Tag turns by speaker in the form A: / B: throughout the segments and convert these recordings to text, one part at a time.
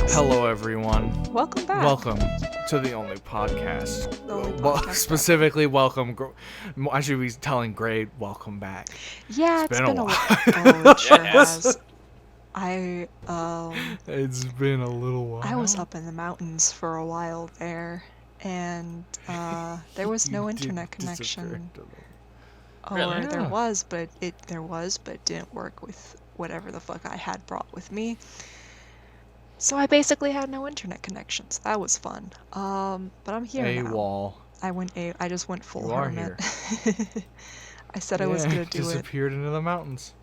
A: Hello, everyone.
B: Welcome back.
A: Welcome to the only podcast.
B: Specifically,
A: welcome. I should be telling Gray, welcome back.
B: Yeah,
A: It's been a while.
B: Oh, it sure has.
A: It's been a little while.
B: I was up in the mountains for a while there, and there was no internet connection.
C: Really?
B: Or there was, but it didn't work with whatever the fuck I had brought with me. So I basically had no internet connections. That was fun. But I'm here now.
A: AWOL.
B: I just went full
A: You are
B: hermit.
A: here.
B: I said I was gonna do it.
A: Disappeared into the mountains.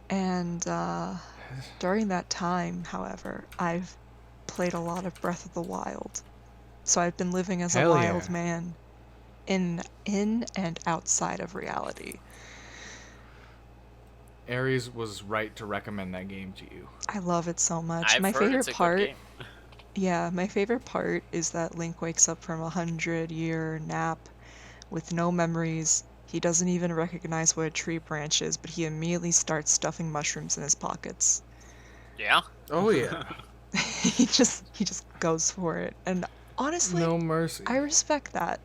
B: And during that time, however, I've played a lot of Breath of the Wild. So I've been living as a wild man in and outside of reality.
A: Aries was right to recommend that game to you.
B: I love it so much.
C: My favorite part,
B: my favorite part is that Link wakes up from 100-year nap with no memories. He doesn't even recognize what a tree branch is, but he immediately starts stuffing mushrooms in his pockets.
C: Yeah?
A: Oh yeah.
B: he just goes for it. And honestly,
A: no mercy.
B: I respect that.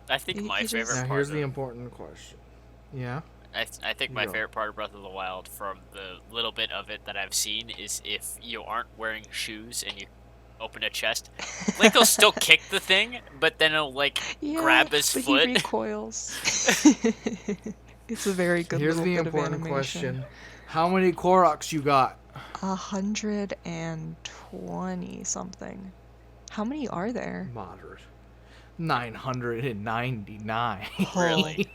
C: I think my favorite
A: Now
C: part
A: here's the important question. Yeah?
C: I think my favorite part of Breath of the Wild, from the little bit of it that I've seen, is if you aren't wearing shoes and you open a chest, Link will still kick the thing, but then he'll grab his
B: but
C: foot.
B: He recoils. It's a very good
A: Here's
B: little
A: the
B: bit
A: important
B: of animation.
A: question. How many Koroks you got?
B: 120 something. How many are there?
A: Moderate. 999.
C: Really?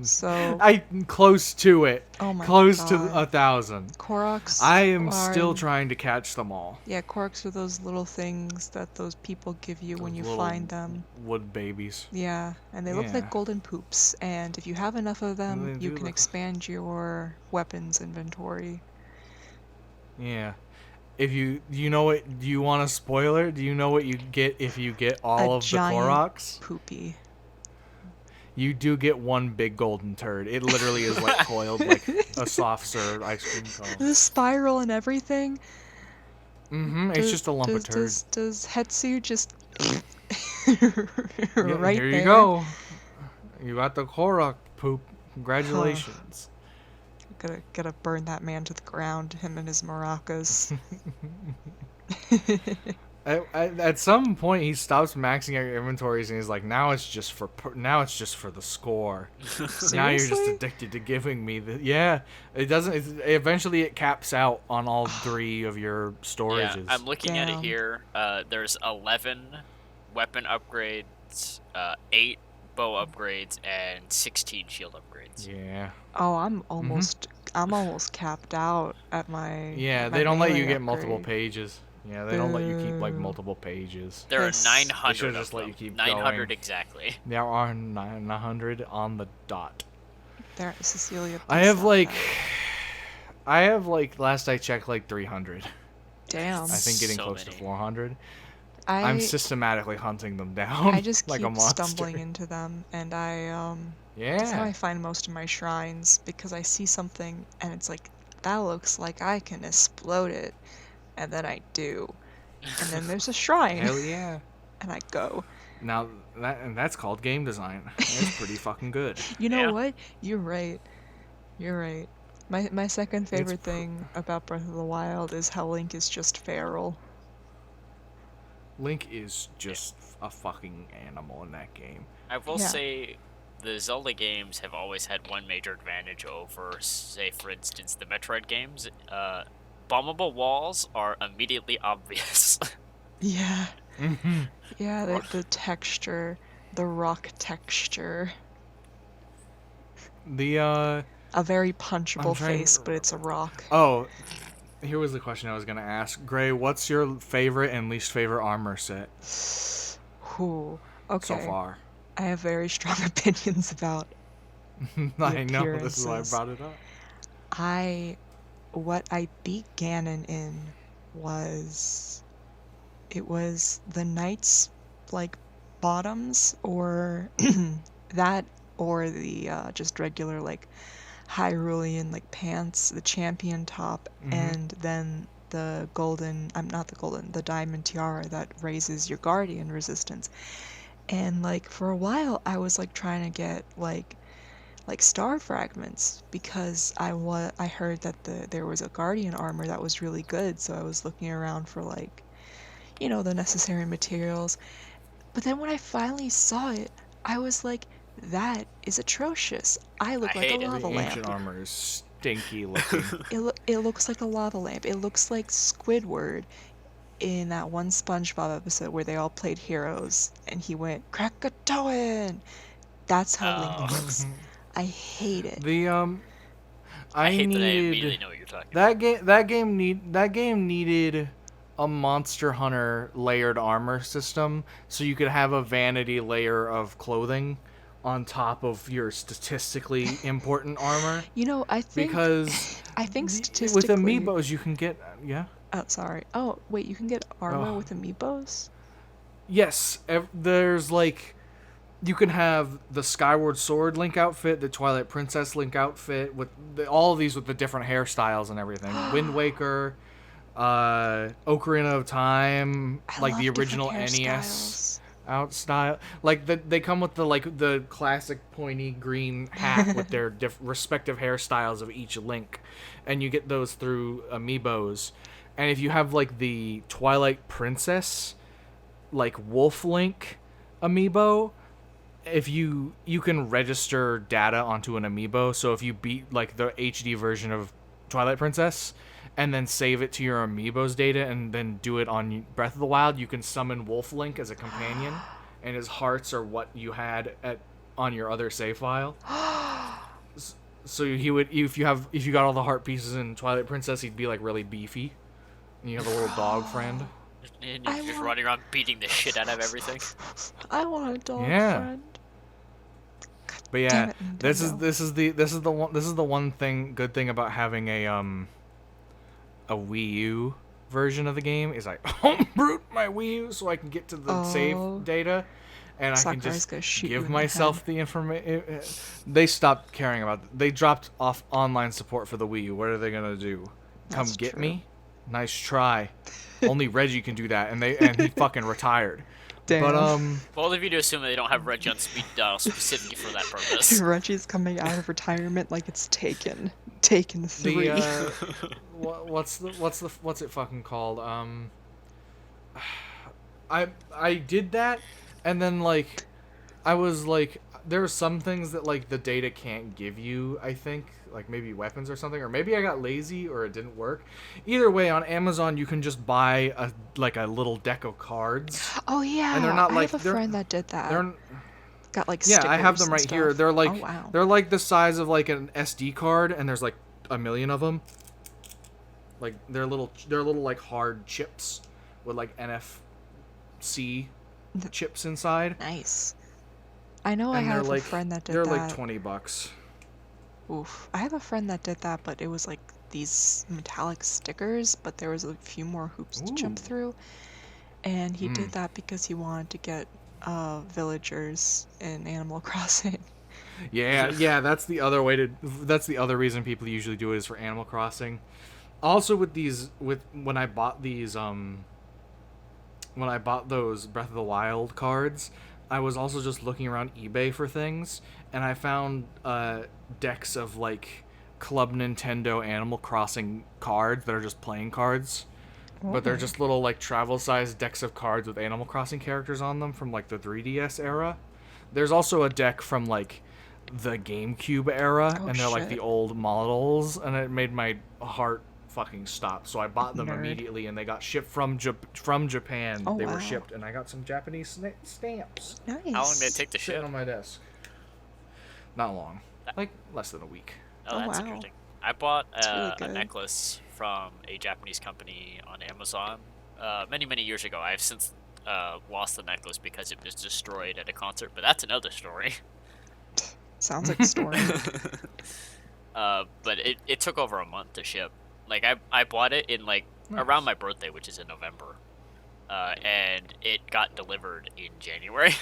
B: So
A: I'm close to it.
B: Oh my
A: close
B: God.
A: to 1,000.
B: Koroks.
A: I am still trying to catch them all.
B: Yeah, Koroks are those little things that those people give you when you
A: Little
B: find them.
A: Wood babies.
B: Yeah, and they look like golden poops. And if you have enough of them, you can expand your weapons inventory.
A: Yeah. If you know what, do you want a spoiler? Do you know what you get if you get all of the Koroks?
B: Poopy.
A: You do get one big golden turd. It literally is like coiled like a soft serve ice cream cone.
B: The spiral and everything.
A: It's just a lump of turd.
B: Does Hetsu just
A: Here
B: right
A: you
B: there?
A: go. You got the Korok poop. Congratulations.
B: Gotta burn that man to the ground, him and his maracas.
A: At some point, he stops maxing out your inventories, and he's like, "Now it's just for the score. Now you're just addicted to giving me the It doesn't. Eventually, it caps out on all 3 of your storages.
C: Yeah, I'm looking at it here. There's 11 weapon upgrades, 8 bow upgrades, and 16 shield upgrades.
A: Yeah.
B: Oh, I'm almost capped out at my.
A: Yeah,
B: at
A: they
B: my
A: don't let you
B: melee
A: get multiple
B: upgrade.
A: pages. Yeah, they don't let you keep like multiple pages.
C: There are
B: Yes.
C: 900
A: They should
C: of
A: just let
C: them.
A: you keep
C: 900
A: going.
C: exactly.
A: There are 900 on the dot.
B: There, Cecilia.
A: I have last I checked, 300.
B: Damn.
A: I think getting
C: So
A: close to
C: many.
A: 400. I'm systematically hunting them down.
B: I just
A: like
B: keep
A: a monster.
B: stumbling into them, and that's how
A: Yeah.
B: I find most of my shrines, because I see something and it's like, that looks like I can explode it, and then I do, and then there's a shrine.
A: Hell yeah.
B: And I go.
A: Now that's called game design. That's pretty fucking good.
B: You know
C: Yeah.
B: what? You're right. My second favorite thing about Breath of the Wild is how Link is just feral.
A: Link is just a fucking animal in that game.
C: I will say, the Zelda games have always had one major advantage over, say, for instance, the Metroid games. Bombable walls are immediately obvious.
B: Yeah. Yeah, the texture, the rock texture.
A: The
B: A very punchable
A: trying-
B: face, but it's a rock.
A: Oh, here was the question I was gonna ask. Gray, what's your favorite and least favorite armor set
B: Ooh, okay.
A: so far?
B: I have very strong opinions about
A: I know, this is why I brought it up.
B: What I beat Ganon in was the knight's bottoms, or that or the just regular like Hyrulean like pants, the champion top, and then the the diamond tiara that raises your guardian resistance. And like for a while I was like trying to get like star fragments because I heard that there was a guardian armor that was really good, so I was looking around for like, the necessary materials. But then when I finally saw it, I was like, that is atrocious. I look like a lava
A: The
B: lamp.
A: ancient armor is stinky looking.
B: It looks like a lava lamp. It looks like Squidward in that one SpongeBob episode where they all played heroes and he went Krakatoan. That's how Link looks. I hate it.
C: I hate that I immediately know what you're talking about.
A: That game needed a Monster Hunter layered armor system, so you could have a vanity layer of clothing on top of your statistically important armor.
B: I think statistically
A: with amiibos you can get
B: Oh, sorry. Oh, wait, you can get armor with amiibos?
A: Yes, there's like you can have the Skyward Sword Link outfit, the Twilight Princess Link outfit, with all of these with the different hairstyles and everything. Wind Waker, Ocarina of Time, like the original NES out style. Like they come with the classic pointy green hat with their respective hairstyles of each Link, and you get those through amiibos. And if you have like the Twilight Princess, like Wolf Link amiibo, if you can register data onto an amiibo, so if you beat like the HD version of Twilight Princess and then save it to your amiibo's data and then do it on Breath of the Wild, you can summon Wolf Link as a companion, and his hearts are what you had on your other save file. So he would, if you got all the heart pieces in Twilight Princess, he'd be like really beefy, and you have a little dog friend.
C: And you're just running around beating the shit out of everything.
B: I want a dog friend.
A: But yeah, this is the one good thing about having a Wii U version of the game is I homebrewed my Wii U so I can get to the save data, and I can just give myself the information. They stopped caring about it. They dropped off online support for the Wii U. What are they gonna do? Come get me? Nice try. Only Reggie can do that, and he fucking retired.
B: Damn.
C: But bold of you to assume that they don't have Reggie on speed dial specifically for that purpose.
B: Reggie's coming out of retirement like it's Taken 3.
A: What's it fucking called? I did that, and then like I was like, there are some things that like the data can't give you, I think, like maybe weapons or something, or maybe I got lazy or it didn't work. Either way, on Amazon you can just buy a little deck of cards.
B: Oh yeah,
A: and they're not
B: I have a friend that did that.
A: They're
B: got like
A: yeah, I have them right
B: stuff.
A: here. They're like they're like the size of like an SD card, and there's like a million of them. Like they're little like hard chips with like NFC chips inside.
B: Nice. I know I have a friend that did that.
A: They're like $20.
B: Oof. I have a friend that did that, but it was like these metallic stickers, but there was a few more hoops to jump through. And he did that because he wanted to get villagers in Animal Crossing.
A: Yeah, that's the other reason people usually do it is for Animal Crossing. Also when I bought those Breath of the Wild cards, I was also just looking around eBay for things, and I found decks of like Club Nintendo Animal Crossing cards that are just playing cards. But they're just little like travel-sized decks of cards with Animal Crossing characters on them from like the 3DS era. There's also a deck from like the GameCube era, and they're like the old models, and it made my heart fucking stop. So I bought them immediately, and they got shipped from Japan. They were shipped, and I got some Japanese stamps.
B: Nice.
C: How long did it take to ship?
A: Sitting on my desk. Not long. Like less than a week.
C: Oh, that's interesting. I bought a necklace from a Japanese company on Amazon many years ago. I've since lost the necklace because it was destroyed at a concert, but that's another story.
B: Sounds like a story.
C: But it took over a month to ship. Like I bought it in like around my birthday, which is in November, and it got delivered in January.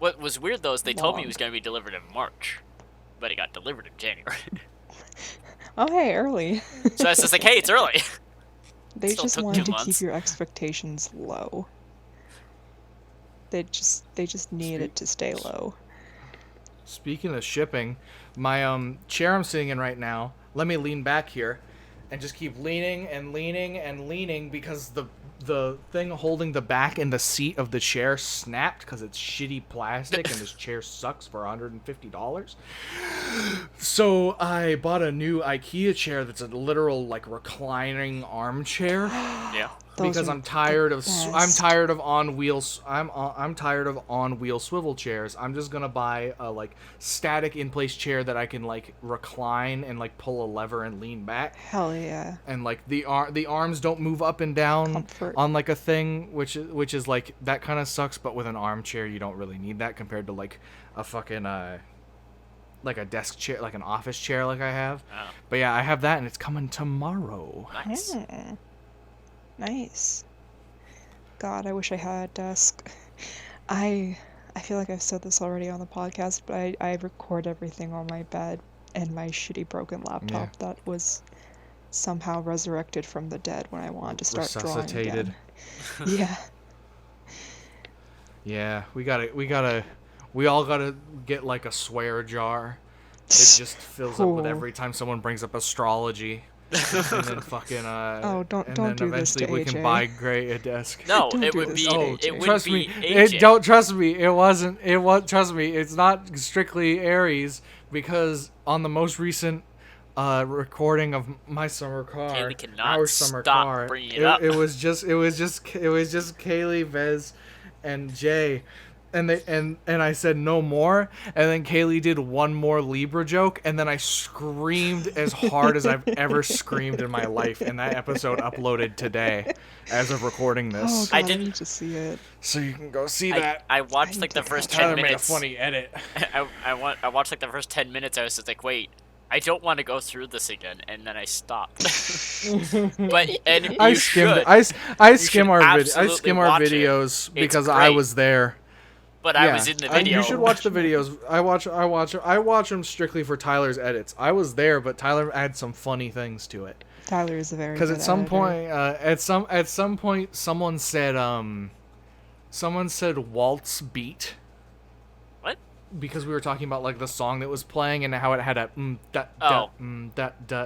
C: What was weird though is they told me it
B: long.
C: was going to be delivered in March, but it got delivered in January.
B: Oh, hey, early.
C: So I was just like, hey, it's early.
B: They
C: Still
B: just
C: took
B: wanted
C: 2
B: to keep
C: months.
B: your expectations low. They just need it to stay low.
A: Speaking of shipping, my chair I'm sitting in right now, let me lean back here and just keep leaning and leaning and leaning because the thing holding the back and the seat of the chair snapped because it's shitty plastic and this chair sucks for $150. So I bought a new IKEA chair that's a literal like reclining armchair.
C: Yeah.
A: Because I'm tired of on wheels. I'm tired of on wheel swivel chairs. I'm just gonna buy a like static in place chair that I can like recline and like pull a lever and lean back.
B: Hell yeah.
A: And like the arms don't move up and down
B: Comfort.
A: on like a thing, which is like that kind of sucks. But with an armchair, you don't really need that compared to like a fucking like a desk chair, like an office chair, like I have.
C: Oh.
A: But yeah, I have that, and it's coming tomorrow.
C: Nice.
B: Nice. God, I wish I had a desk. I feel like I've said this already on the podcast, but I record everything on my bed and my shitty broken laptop that was somehow resurrected from the dead when I wanted to start drawing again. Yeah.
A: Yeah, we all gotta get like a swear jar. It just fills up with every time someone brings up astrology. And then fucking
B: Oh, don't do this to
A: eventually we
B: AJ.
A: can buy a desk.
C: No,
B: Don't
C: it
B: do
C: would
B: this
C: be.
B: to
C: It
B: AJ.
C: would
A: Trust
C: be
A: me,
C: AJ.
A: don't trust me. It wasn't. Trust me. It's not strictly Aries because on the most recent recording of my summer car,
C: Kaylee cannot
A: our summer
C: stop
A: car,
C: bringing it up.
A: it was just Kaylee, Vez, and Jay. And I said no more, and then Kaylee did one more Libra joke, and then I screamed as hard as I've ever screamed in my life, and that episode uploaded today, as of recording this.
B: Oh God,
C: I
B: I
C: didn't-
B: need to see it.
A: So you can go see that.
C: I watched
B: I
C: like
B: need
C: the
B: to
C: first
B: catch
C: 10
A: Tyler made a
C: minutes.
A: funny edit.
C: I watched like the first 10 minutes. I was just like, wait, I don't want to go through this again, and then I stopped. But and
A: I
C: you
A: skimmed.
C: should.
A: I skim our
C: absolutely watch it.
A: videos because
C: It's
A: I
C: great.
A: was there.
C: But I was in the video.
A: You should watch the videos. I watch them strictly for Tyler's edits. I was there, but Tyler adds some funny things to it.
B: Tyler is a very
A: Because
B: good
A: at some
B: editor.
A: point, at some point, someone said waltz beat.
C: What?
A: Because we were talking about like the song that was playing and how it had a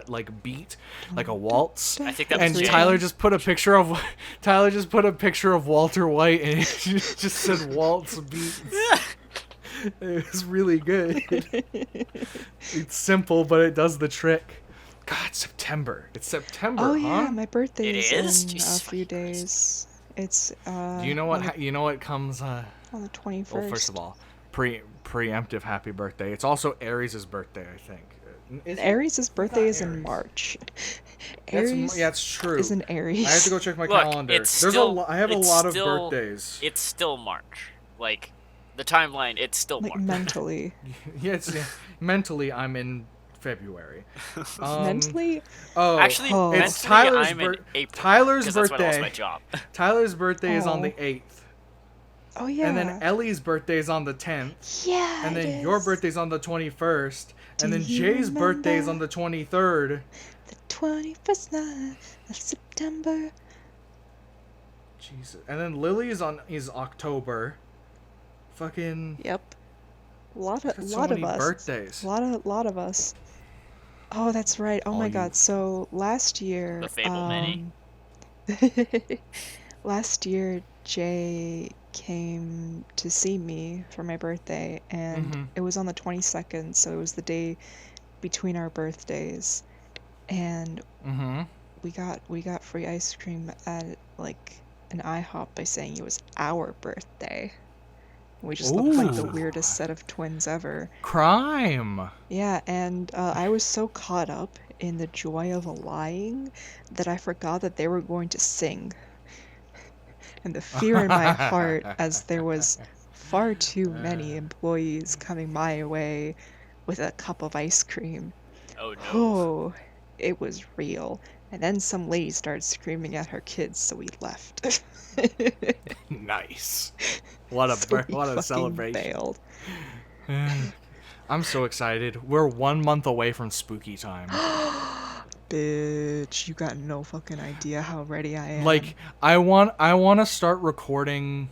A: like beat, like a waltz.
C: I think that was
A: And
C: Jay.
A: Tyler just put a picture of Walter White and it just said waltz beats. It was really good. It's simple, but it does the trick. God, September. It's September,
B: Oh
A: huh?
B: yeah, my birthday
C: It
B: is
C: is?
B: in
C: Jesus
B: a few
C: fucking Christ.
B: days. It's
A: Do you know what? You know what comes?
B: on the 21st.
A: Well, first of all, preemptive happy birthday. It's also Aries' birthday, I think.
B: Aries' birthday is in
A: Aries.
B: March.
A: That's,
B: Aries
A: yeah, it's true.
B: is an Aries.
A: I have to go check my
C: Look,
A: calendar.
C: it's
A: There's
C: still-
A: I have a
C: it's
A: lot of
C: still-
A: birthdays.
C: It's still March. Like, the timeline, it's still
B: like
C: March.
B: mentally.
A: Yeah, mentally I'm in February.
B: Mentally?
A: Oh,
C: Actually,
B: Oh.
C: mentally,
A: it's Tyler's
C: I'm in
A: bir-
C: April.
A: Tyler's
C: 'cause that's when I lost
A: birthday.
C: my job.
A: Tyler's birthday is on
B: Oh.
A: the 8th.
B: Oh yeah.
A: And then Ellie's birthday is on the 10th.
B: yeah.
A: And
B: it
A: then your
B: is.
A: birthday's on the 21st. And
B: Do
A: then
B: you
A: Jay's birthday is on
B: remember?
A: the 23rd.
B: The 21st night of September.
A: Jesus. And then Lily is October. Fucking
B: Yep. Lot
A: got so
B: of
A: many
B: us.
A: birthdays.
B: Lot of us. Oh, that's right. Oh
A: All
B: my
A: you-
B: God. So last year,
C: The Fable Mini.
B: last year Jay came to see me for my birthday, and
A: Mhm.
B: it was on the 22nd, so it was the day between our birthdays, and
A: Mm-hmm.
B: we got free ice cream at like an IHOP by saying it was our birthday. We just looked like the
A: Ooh.
B: weirdest set of twins ever.
A: Crime.
B: Yeah, and I was so caught up in the joy of lying that I forgot that they were going to sing. And the fear in my heart as there was far too many employees coming my way with a cup of ice cream.
C: Oh no.
B: Oh, it was real. And then some lady started screaming at her kids, so we left.
A: Nice. What
B: So
A: a celebration.
B: Failed.
A: I'm so excited. We're 1 month away from spooky time.
B: Bitch, you got no fucking idea how ready I am.
A: Like, I want to start recording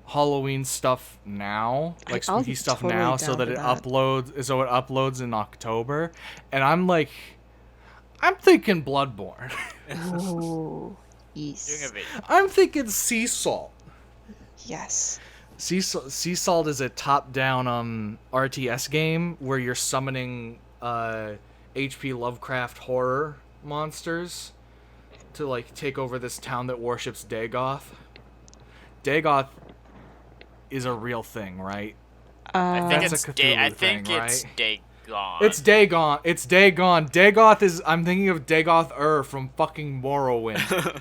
A: Halloween stuff now, like spooky stuff
B: totally
A: now, so that it uploads in October. And I'm thinking Bloodborne.
B: Oh, yes.
A: I'm thinking Sea Salt.
B: Yes.
A: Sea Salt is a top-down RTS game where you're summoning H.P. Lovecraft horror monsters to like take over this town that worships Dagoth. Dagoth is a real thing, right?
C: I think
A: That's
C: it's
A: a Cthulhu thing,
C: it's
A: right?
C: Dagon.
A: It's Dagon. It's Dagon. Dagoth is. I'm thinking of Dagoth from fucking Morrowind.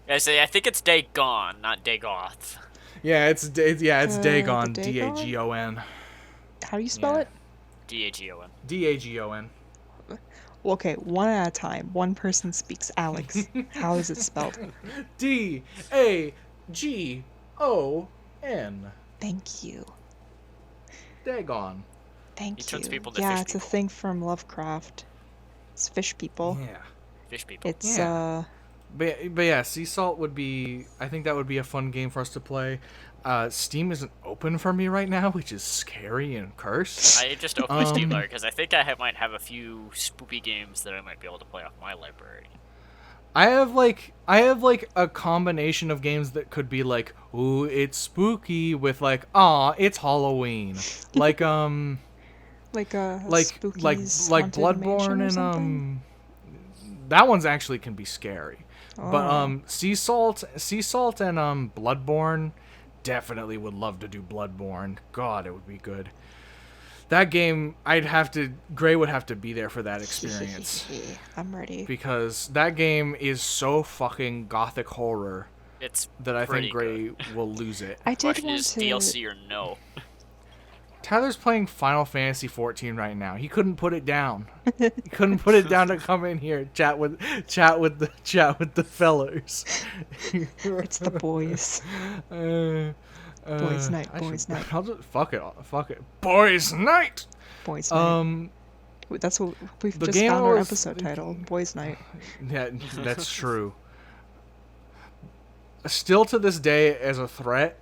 C: I think it's Dagon, not Dagoth.
A: Yeah, it's Dagon.
B: Dagon?
A: Dagon.
B: How do you spell it?
C: Dagon.
A: Dagon.
B: Okay, one at a time. One person speaks. Alex, how is it spelled?
A: Dagon.
B: Thank you.
A: Dagon.
B: Thank
C: He turns
B: you.
C: people to
B: Yeah,
C: fish
B: it's
C: people.
B: a thing from Lovecraft. It's fish people.
A: Yeah.
C: Fish people.
B: It's
A: But yeah, Sea Salt would be. I think that would be a fun game for us to play. Steam isn't open for me right now, which is scary and cursed.
C: I just opened the Steam library because I think I might have a few spoopy games that I might be able to play off my library.
A: I have like a combination of games that could be like, ooh, it's spooky with like, it's Halloween. Like
B: like a
A: like
B: Spooky's
A: like
B: Haunted
A: Bloodborne
B: Mansion or
A: and
B: something?
A: that one's actually can be scary.
B: Oh.
A: But Sea Salt and Bloodborne, definitely would love to do Bloodborne. God, it would be good. That game, Gray would have to be there for that experience.
B: I'm ready.
A: Because that game is so fucking gothic horror
C: It's
A: that I think Gray
C: good.
A: will lose it.
B: I did
C: Question
B: want
C: is
B: to.
C: DLC or no?
A: Tyler's playing Final Fantasy 14 right now. He couldn't put it down. He couldn't put it down to come in here chat with the fellas.
B: It's the boys. Boys night.
A: I'll just, fuck it. Boys night.
B: Boys night. That's what we've just found our episode title. Boys night.
A: Yeah, that's true. Still to this day, as a threat,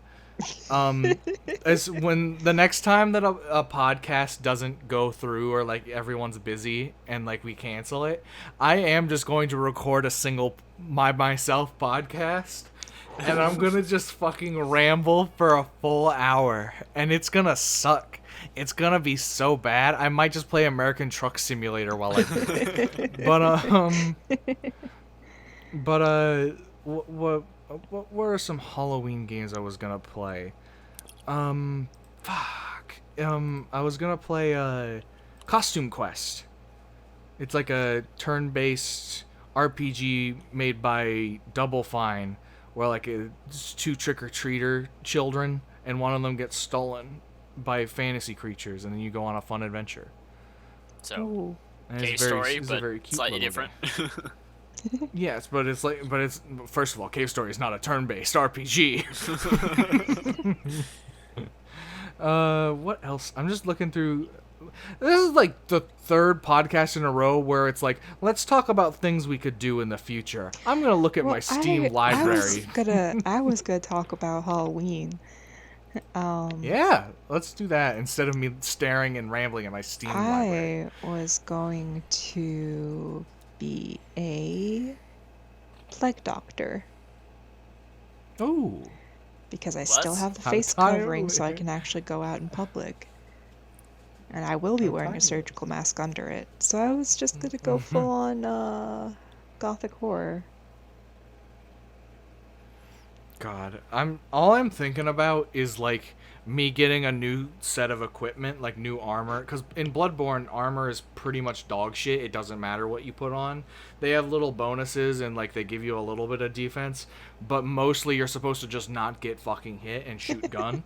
A: as when the next time that a podcast doesn't go through or like everyone's busy and like we cancel it, I am just going to record a single myself podcast. And I'm gonna just fucking ramble for a full hour, and it's gonna suck. It's gonna be so bad. I might just play American Truck Simulator while I do it. What were some Halloween games I was gonna play? I was gonna play Costume Quest. It's like a turn-based RPG made by Double Fine, where like it's two trick-or-treater children, and one of them gets stolen by fantasy creatures, and then you go on a fun adventure.
C: So, cave story, but slightly different.
A: Yes, but it's first of all, Cave Story is not a turn-based RPG. What else? I'm just looking through. This is like the third podcast in a row where it's like, let's talk about things we could do in the future. I'm gonna look at my Steam library.
B: I was gonna talk about Halloween.
A: Yeah, let's do that instead of me staring and rambling at my Steam library.
B: I was going to be a plague doctor.
A: Oh.
B: Because I still have the face covering, so I can actually go out in public. And I will be wearing a surgical mask under it. So I was just gonna go full on gothic horror.
A: God, all I'm thinking about is like me getting a new set of equipment, like new armor, because in Bloodborne armor is pretty much dog shit. It doesn't matter what you put on. They have little bonuses and like they give you a little bit of defense, but mostly you're supposed to just not get fucking hit and shoot gun.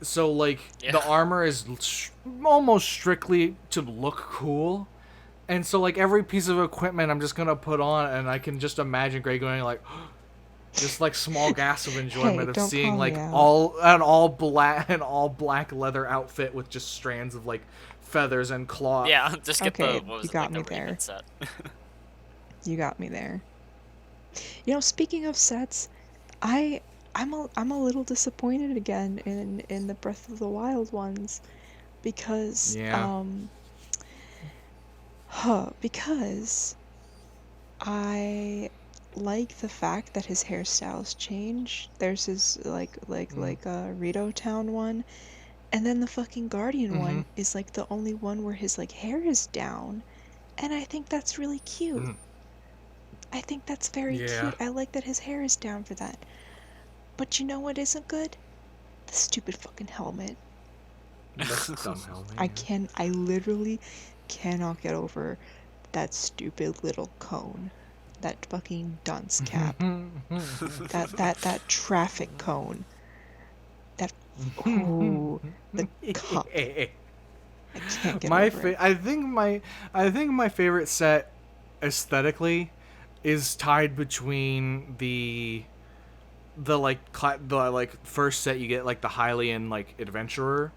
A: So like the armor is almost strictly to look cool, And so like every piece of equipment I'm just gonna put on, and I can just imagine Gray going like, just like small gasp of enjoyment of seeing like all black leather outfit with just strands of like feathers and cloth.
C: Yeah, just get
B: okay,
C: the what was
B: you
C: it,
B: got
C: like,
B: me
C: the
B: there.
C: set.
B: You got me there. You know, speaking of sets, I'm a little disappointed again in the Breath of the Wild ones because because I like the fact that his hairstyles change. There's his Rito Town one, and then the fucking Guardian one is like the only one where his like hair is down, and I think that's really cute. I think that's very cute. I like that his hair is down for that. But you know what isn't good? The stupid fucking helmet.
A: That's a dumb helmet.
B: I literally cannot get over that stupid little cone. That fucking dunce cap. that traffic cone. That the cup. I can't get over it.
A: I think my favorite set aesthetically is tied between the first set you get, like the Hylian like adventurer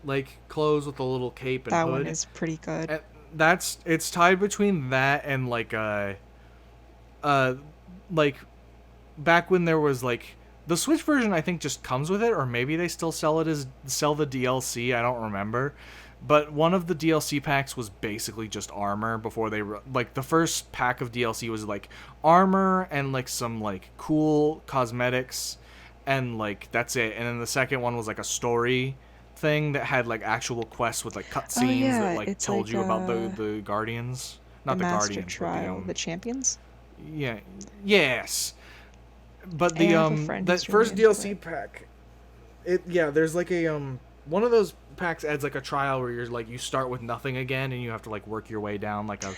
A: like clothes with the little cape and
B: that
A: hood.
B: One is pretty good.
A: And it's tied between that and like like back when there was like the Switch version, I think just comes with it, or maybe they still sell the DLC. I don't remember. But one of the DLC packs was basically just armor before they like the first pack of DLC was like armor and like some like cool cosmetics, and like that's it. And then the second one was like a story thing that had like actual quests with like cutscenes that like told you about the Guardians, not the Guardians,
B: Trial, the champions.
A: Yeah. Yes. But the that first DLC pack, there's like a one of those packs adds like a trial where you're like you start with nothing again and you have to like work your way down like a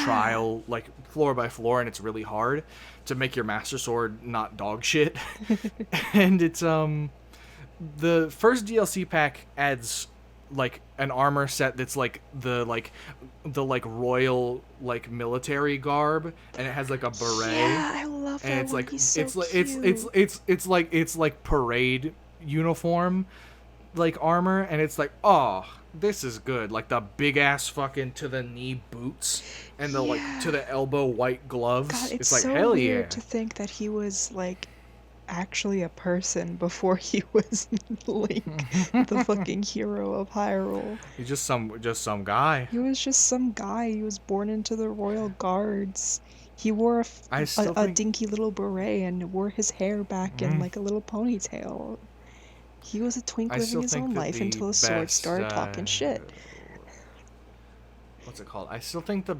A: trial like floor by floor, and it's really hard to make your Master Sword not dog shit. And it's the first DLC pack adds like an armor set that's like the royal like military garb, and it has like a beret.
B: Yeah, I love that.
A: And it's
B: one.
A: like
B: He's so
A: it's like parade uniform like armor, and it's like, oh, this is good. Like the big ass fucking to the knee boots and the like to the elbow white gloves.
B: God, it's
A: like
B: so
A: hell
B: weird to think that he was like actually a person before he was Link, the fucking hero of Hyrule.
A: He's just some guy.
B: He was just some guy. He was born into the royal guards. He wore a dinky little beret and wore his hair back in like a little ponytail. He was a twink living his own life until the sword started talking shit.
A: What's it called? I still think the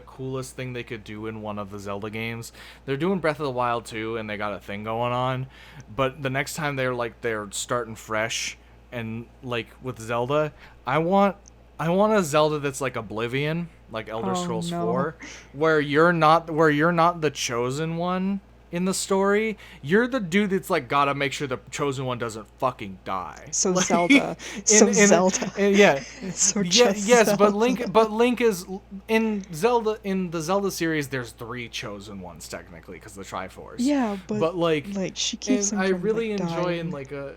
A: coolest thing they could do in one of the Zelda games. They're doing Breath of the Wild 2 and they got a thing going on, but the next time they're starting fresh and like with Zelda, I want a Zelda that's like Oblivion, like Elder Scrolls 4, where you're not the chosen one in the story. You're the dude that's like gotta make sure the chosen one doesn't fucking die.
B: So
A: like,
B: Zelda.
A: Yes, but Link is in the Zelda series. There's 3 chosen ones technically because the Triforce.
B: Yeah, but
A: like
B: she keeps.
A: I really enjoy dying.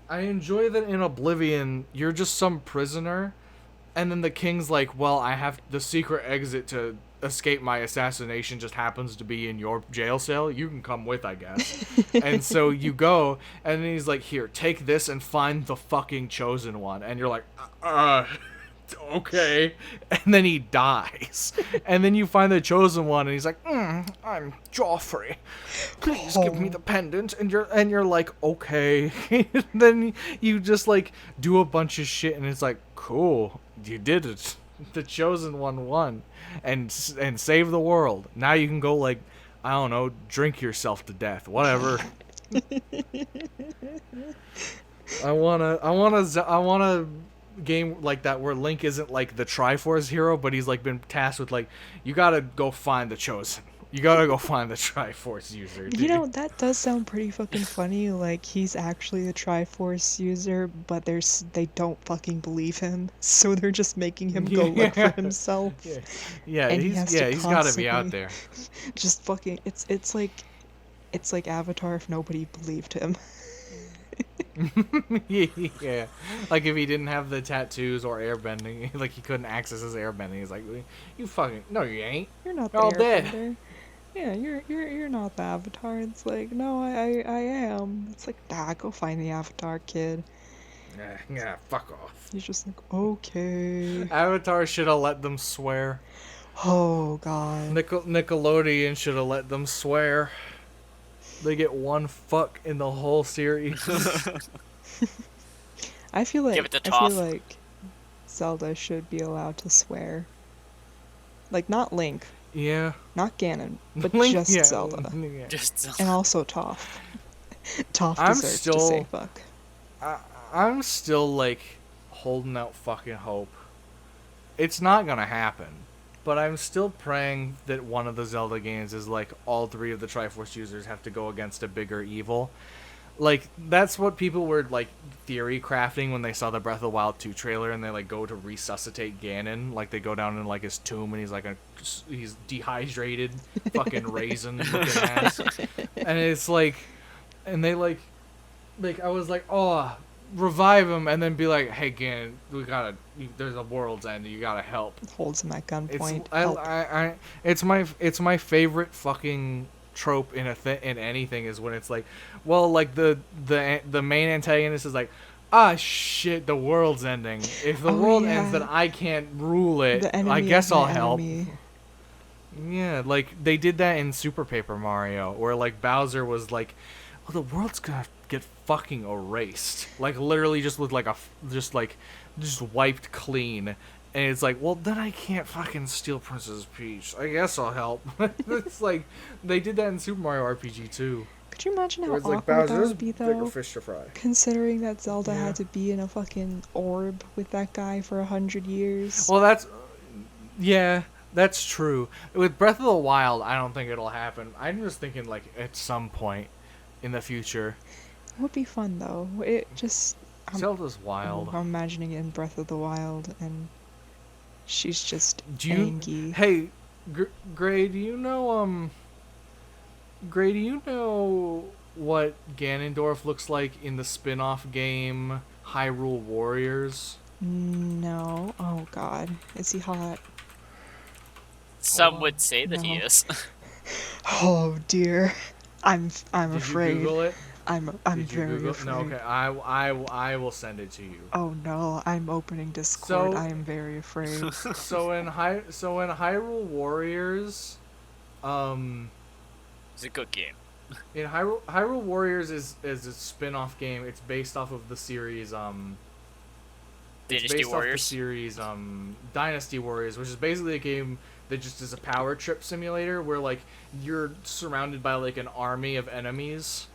A: I enjoy that in Oblivion you're just some prisoner, and then the king's like, well, I have the secret exit to escape my assassination just happens to be in your jail cell. You can come with, I guess. And so you go, and then he's like, here, take this and find the fucking chosen one. And you're like, okay. And then he dies. And then you find the chosen one, and he's like, I'm Joffrey. Please give me the pendant. And you're like, okay. Then you just like do a bunch of shit, and it's like, cool, you did it. The chosen one won and save the world. Now you can go like, I don't know, drink yourself to death, whatever. I want a game like that where Link isn't like the Triforce hero, but he's like been tasked with like, you gotta go find the chosen. You gotta go find the Triforce user, dude.
B: You know, that does sound pretty fucking funny. Like, he's actually a Triforce user, but they don't fucking believe him. So they're just making him go look for himself.
A: Yeah,
B: And
A: he's gotta be out there.
B: Just fucking, it's like Avatar if nobody believed him.
A: Yeah, like if he didn't have the tattoos or airbending, like he couldn't access his airbending. He's like, you fucking no, you ain't.
B: You're not
A: You're
B: the
A: all dead.
B: airbender. Yeah, you're not the Avatar. It's like, no, I am. It's like, nah, go find the Avatar, kid.
A: Yeah, fuck off.
B: He's just like, okay.
A: Avatar should have let them swear.
B: Oh god.
A: Nickelodeon should have let them swear. They get one fuck in the whole series.
B: I feel
C: Give it to
B: like
C: Toph.
B: Zelda should be allowed to swear. Like, not Link,
A: Yeah.
B: not Ganon, but
A: Link,
B: just
A: yeah,
B: Zelda.
A: yeah.
C: Just Zelda.
B: And also Toph. Toph
A: I'm
B: deserves
A: still-
B: to say fuck.
A: I'm still like holding out fucking hope. It's not gonna happen, but I'm still praying that one of the Zelda games is like all three of the Triforce users have to go against a bigger evil. Like, that's what people were like theory crafting when they saw the Breath of the Wild 2 trailer, and they like go to resuscitate Ganon. Like, they go down in like his tomb, and he's dehydrated, fucking raisin looking ass, and it's like, and they like I was like, oh, revive him, and then be like, hey Ganon, there's a world's end, you gotta help.
B: Holds him at gunpoint.
A: It's my favorite fucking trope in in anything is when it's like, well, like the main antagonist is like, ah shit, the world's ending. If the world ends, then I can't rule it. I guess I'll help. Yeah, like they did that in Super Paper Mario, where like Bowser was like, well, the world's gonna get fucking erased, like literally just with like just wiped clean. And it's like, well, then I can't fucking steal Princess Peach. I guess I'll help. It's like, they did that in Super Mario RPG too.
B: Could you imagine how
A: Where it's like,
B: awkward that
A: Bowser,
B: would be,
A: bigger
B: though?
A: fish to fry.
B: Considering that Zelda
A: Yeah.
B: had to be in a fucking orb with that guy for 100 years.
A: Well, that's true. With Breath of the Wild, I don't think it'll happen. I'm just thinking, like, at some point in the future.
B: It would be fun, though. It just...
A: Zelda's wild.
B: I'm imagining it in Breath of the Wild, and she's just
A: angry. Hey, Gray, do you know what Ganondorf looks like in the spin-off game Hyrule Warriors?
B: No. Oh god. Is he hot?
C: Some would say that he
B: No.
C: is.
B: Oh dear. I'm
A: Did
B: afraid.
A: you Google it?
B: I'm
A: Did you
B: very
A: Google?
B: afraid.
A: No, okay. I will send it to you.
B: Oh no, I'm opening Discord.
A: So-
B: I am very afraid.
A: So in Hyrule Warriors,
C: It's a good game.
A: in Hyrule Warriors is a spin-off game. It's based off of the series
C: Dynasty Warriors.
A: Dynasty Warriors, which is basically a game that just is a power trip simulator where like you're surrounded by like an army of enemies,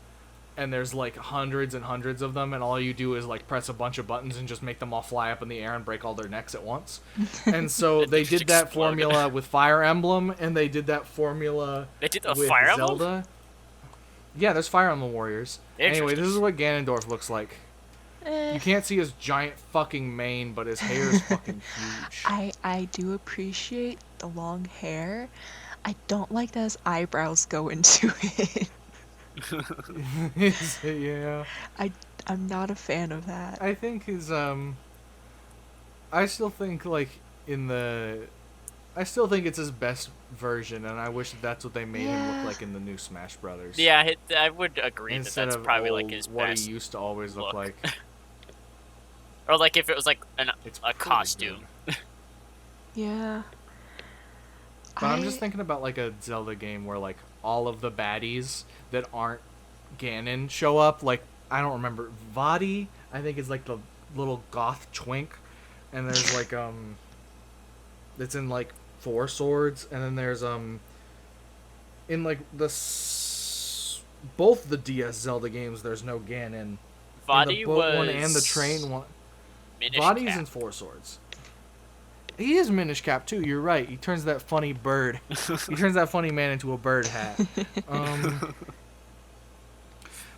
A: and there's like hundreds and hundreds of them, and all you do is like press a bunch of buttons and just make them all fly up in the air and break all their necks at once. And so they did that
C: Explode.
A: formula with Fire Emblem, and they did that formula
C: They did a
A: with
C: Fire
A: Zelda.
C: Emblem?
A: Yeah, there's Fire Emblem Warriors. Anyway,
C: Interesting.
A: this is what Ganondorf looks like. You can't see his giant fucking mane, but his hair is fucking huge.
B: I do appreciate the long hair. I don't like that his eyebrows go into it.
A: Yeah.
B: I'm not a fan of that.
A: I think his I still think like I still think it's his best version, and I wish that's what they made him
B: Yeah.
A: look like in the new Smash Brothers.
C: Yeah, I would agree that
A: Instead
C: that's
A: of
C: probably like
A: old,
C: his
A: what
C: best.
A: he used to always look
C: look.
A: like.
C: Or like if it was like
A: It's
C: a
A: pretty
C: costume.
A: good.
B: Yeah.
A: But I'm just thinking about like a Zelda game where like all of the baddies that aren't Ganon show up. Like, I don't remember, Vadi, I think, is like the little goth twink, and there's like it's in like Four Swords, and then there's in like both the DS Zelda games there's no Ganon. In
C: Vadi
A: the boat
C: was
A: one and the train one.
C: Minish
A: Vadi's
C: Cap.
A: in Four Swords. He is Minish Cap too. You're right. He turns that funny bird. He turns that funny man into a bird hat.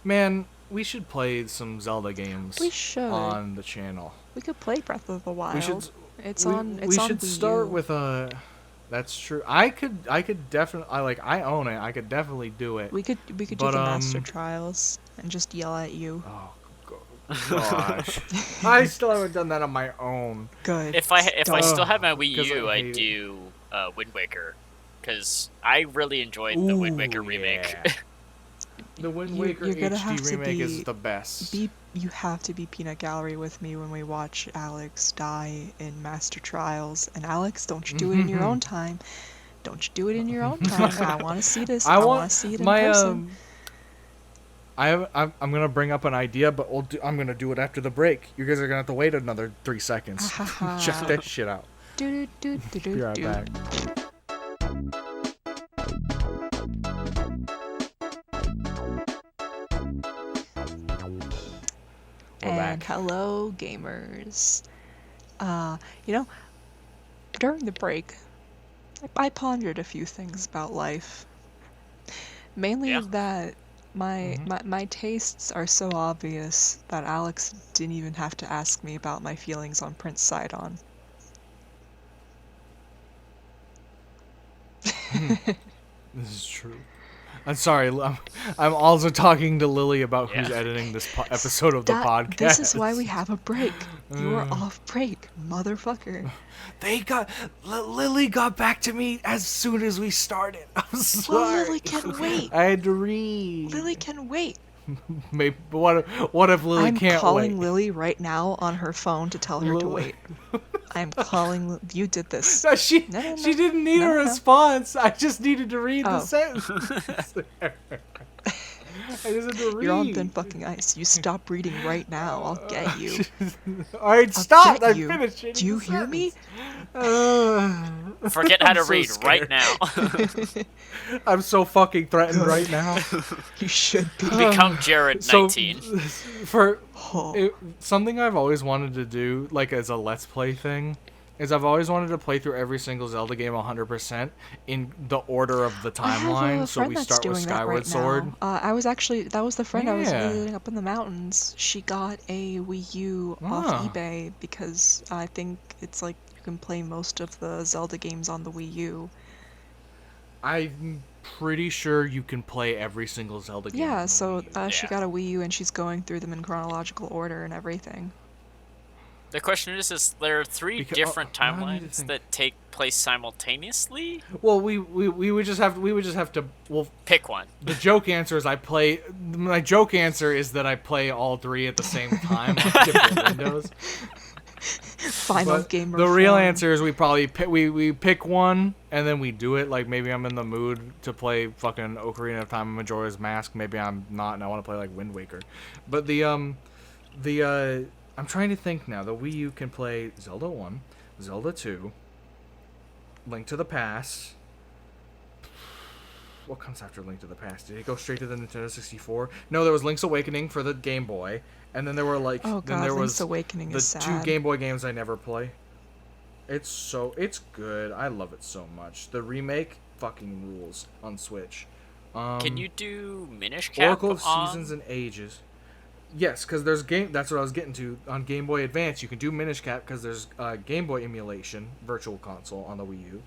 A: Man, we should play some Zelda games.
B: We should.
A: On the channel.
B: We could play Breath of the Wild.
A: We should.
B: It's
A: we,
B: on. It's
A: we
B: on
A: should
B: Wii
A: start
B: U.
A: with a. That's true. I could definitely. I own it. I could definitely do it.
B: We could do the Master Trials and just yell at you.
A: Oh gosh. I still haven't done that on my own.
B: Good.
C: If I still had my Wii
A: 'Cause
C: U,
A: I
C: I'd
A: hate
C: do Wind Waker, because I really enjoyed the Wind Waker remake.
A: Yeah. The Wind Waker
B: You're gonna have
A: HD
B: to
A: remake
B: be-
A: is the best.
B: You have to be Peanut Gallery with me when we watch Alex die in Master Trials. And Alex, don't you do it in your own time. Don't you do it in your own time. I want to see this. I want to see it in person.
A: I'm gonna bring up an idea, but I'm gonna do it after the break. You guys are gonna have to wait another 3 seconds. Check that shit out. Be right back. We're
B: And
A: back.
B: hello, gamers. During the break, I pondered a few things about life. Mainly
C: Yeah.
B: that my tastes are so obvious that Alex didn't even have to ask me about my feelings on Prince Sidon.
A: This is true. I'm sorry. I'm also talking to Lily about who's editing this episode of the podcast.
B: This is why we have a break. You are off break, motherfucker.
A: Lily got back to me as soon as we started. I'm sorry.
B: Well, Lily can wait.
A: I had to read.
B: Lily can wait.
A: Maybe, but what if Lily can't wait?
B: I'm calling Lily right now on her phone to tell her to wait. I'm calling. You did this.
A: No, she didn't need a response. I just needed to read the
B: Oh.
A: sentence. I just had to read.
B: You're on thin fucking ice. You stop reading right now. I'll get you.
A: All right,
B: I'll
A: stop.
B: get
A: I
B: you.
A: finished reading
B: Do you
A: the
B: hear me?
C: Forget how
A: I'm
C: to
A: so
C: read right
A: scared.
C: now.
A: I'm so fucking threatened right now.
B: You should be.
C: Become Jared 19.
A: Something I've always wanted to do, like as a Let's Play thing, is I've always wanted to play through every single Zelda game 100% in the order of the timeline. So we start with Skyward Sword.
B: That was the friend I was
A: Yeah.
B: visiting up in the mountains. She got a Wii U off eBay because I think it's like you can play most of the Zelda games on the Wii U.
A: I'm pretty sure you can play every single Zelda game.
B: Yeah,
A: on the
B: so
A: Wii U.
B: she got a Wii U and she's going through them in chronological order and everything.
C: The question is there are three different
A: I need to
C: timelines
A: think.
C: that take place simultaneously?
A: Well, we would just have to
C: Pick one.
A: the joke answer is my joke answer is that I play all three at the same time on different windows.
B: Final
A: But
B: gamer.
A: the real
B: form.
A: answer is we probably we pick one and then we do it. Like maybe I'm in the mood to play fucking Ocarina of Time and Majora's Mask. Maybe I'm not and I want to play like Wind Waker. But I'm trying to think now. The Wii U can play Zelda 1, Zelda 2, Link to the Past. What comes after Link to the Past? Did it go straight to the Nintendo 64? No, there was Link's Awakening for the Game Boy, and then there were like
B: Oh
A: then
B: god,
A: there
B: Link's
A: was
B: Awakening
A: the
B: is sad.
A: 2 Game Boy games I never play. It's good. I love it so much. The remake fucking rules on Switch.
C: Can you do Minish Cap
A: Oracle of
C: on...
A: Seasons and Ages? Yes, because there's that's what I was getting to. On Game Boy Advance, you can do Minish Cap because there's Game Boy emulation, Virtual Console on the Wii U,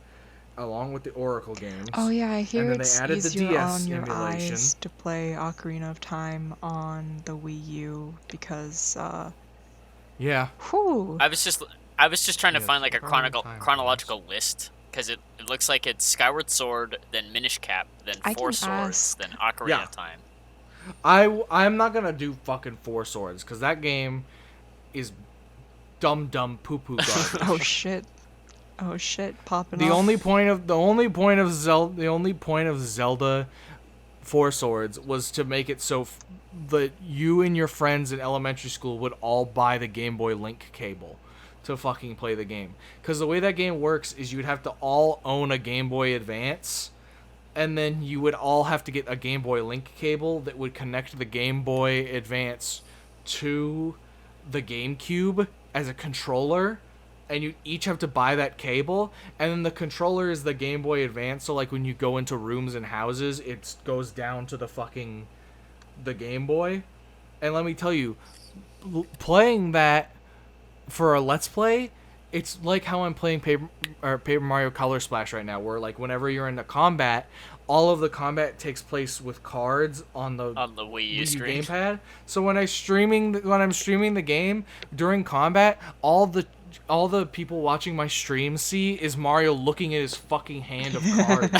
A: along with the Oracle games.
B: Oh yeah, I hear
A: And then
B: it's
A: they added the
B: easier
A: DS
B: on your
A: emulation.
B: eyes to play Ocarina of Time on the Wii U because
A: Yeah.
B: whew.
C: I was just trying to
A: Yeah,
C: find like a
A: Ocarina of Time,
C: chronological list, because it looks like it's Skyward Sword, then Minish Cap, then
B: I
C: Four
B: can
C: Swords,
B: ask-
C: then Ocarina
A: Yeah.
C: of Time.
A: I'm not gonna do fucking Four Swords because that game is dumb poo poo garbage.
B: Oh shit, popping
A: The
B: off.
A: only point of Zelda Four Swords was to make it so that you and your friends in elementary school would all buy the Game Boy Link cable to fucking play the game. Because the way that game works is you'd have to all own a Game Boy Advance, and then you would all have to get a Game Boy Link cable that would connect the Game Boy Advance to the GameCube as a controller, and you each have to buy that cable, and then the controller is the Game Boy Advance, so like when you go into rooms and houses, it goes down to the Game Boy. And let me tell you, playing that for a Let's Play, it's like how I'm playing Paper Mario Color Splash right now, where like whenever you're in the combat, all of the combat takes place with cards on the
C: Wii U screen.
A: gamepad. So when I'm streaming the game during combat, all the people watching my stream see is Mario looking at his fucking hand of cards,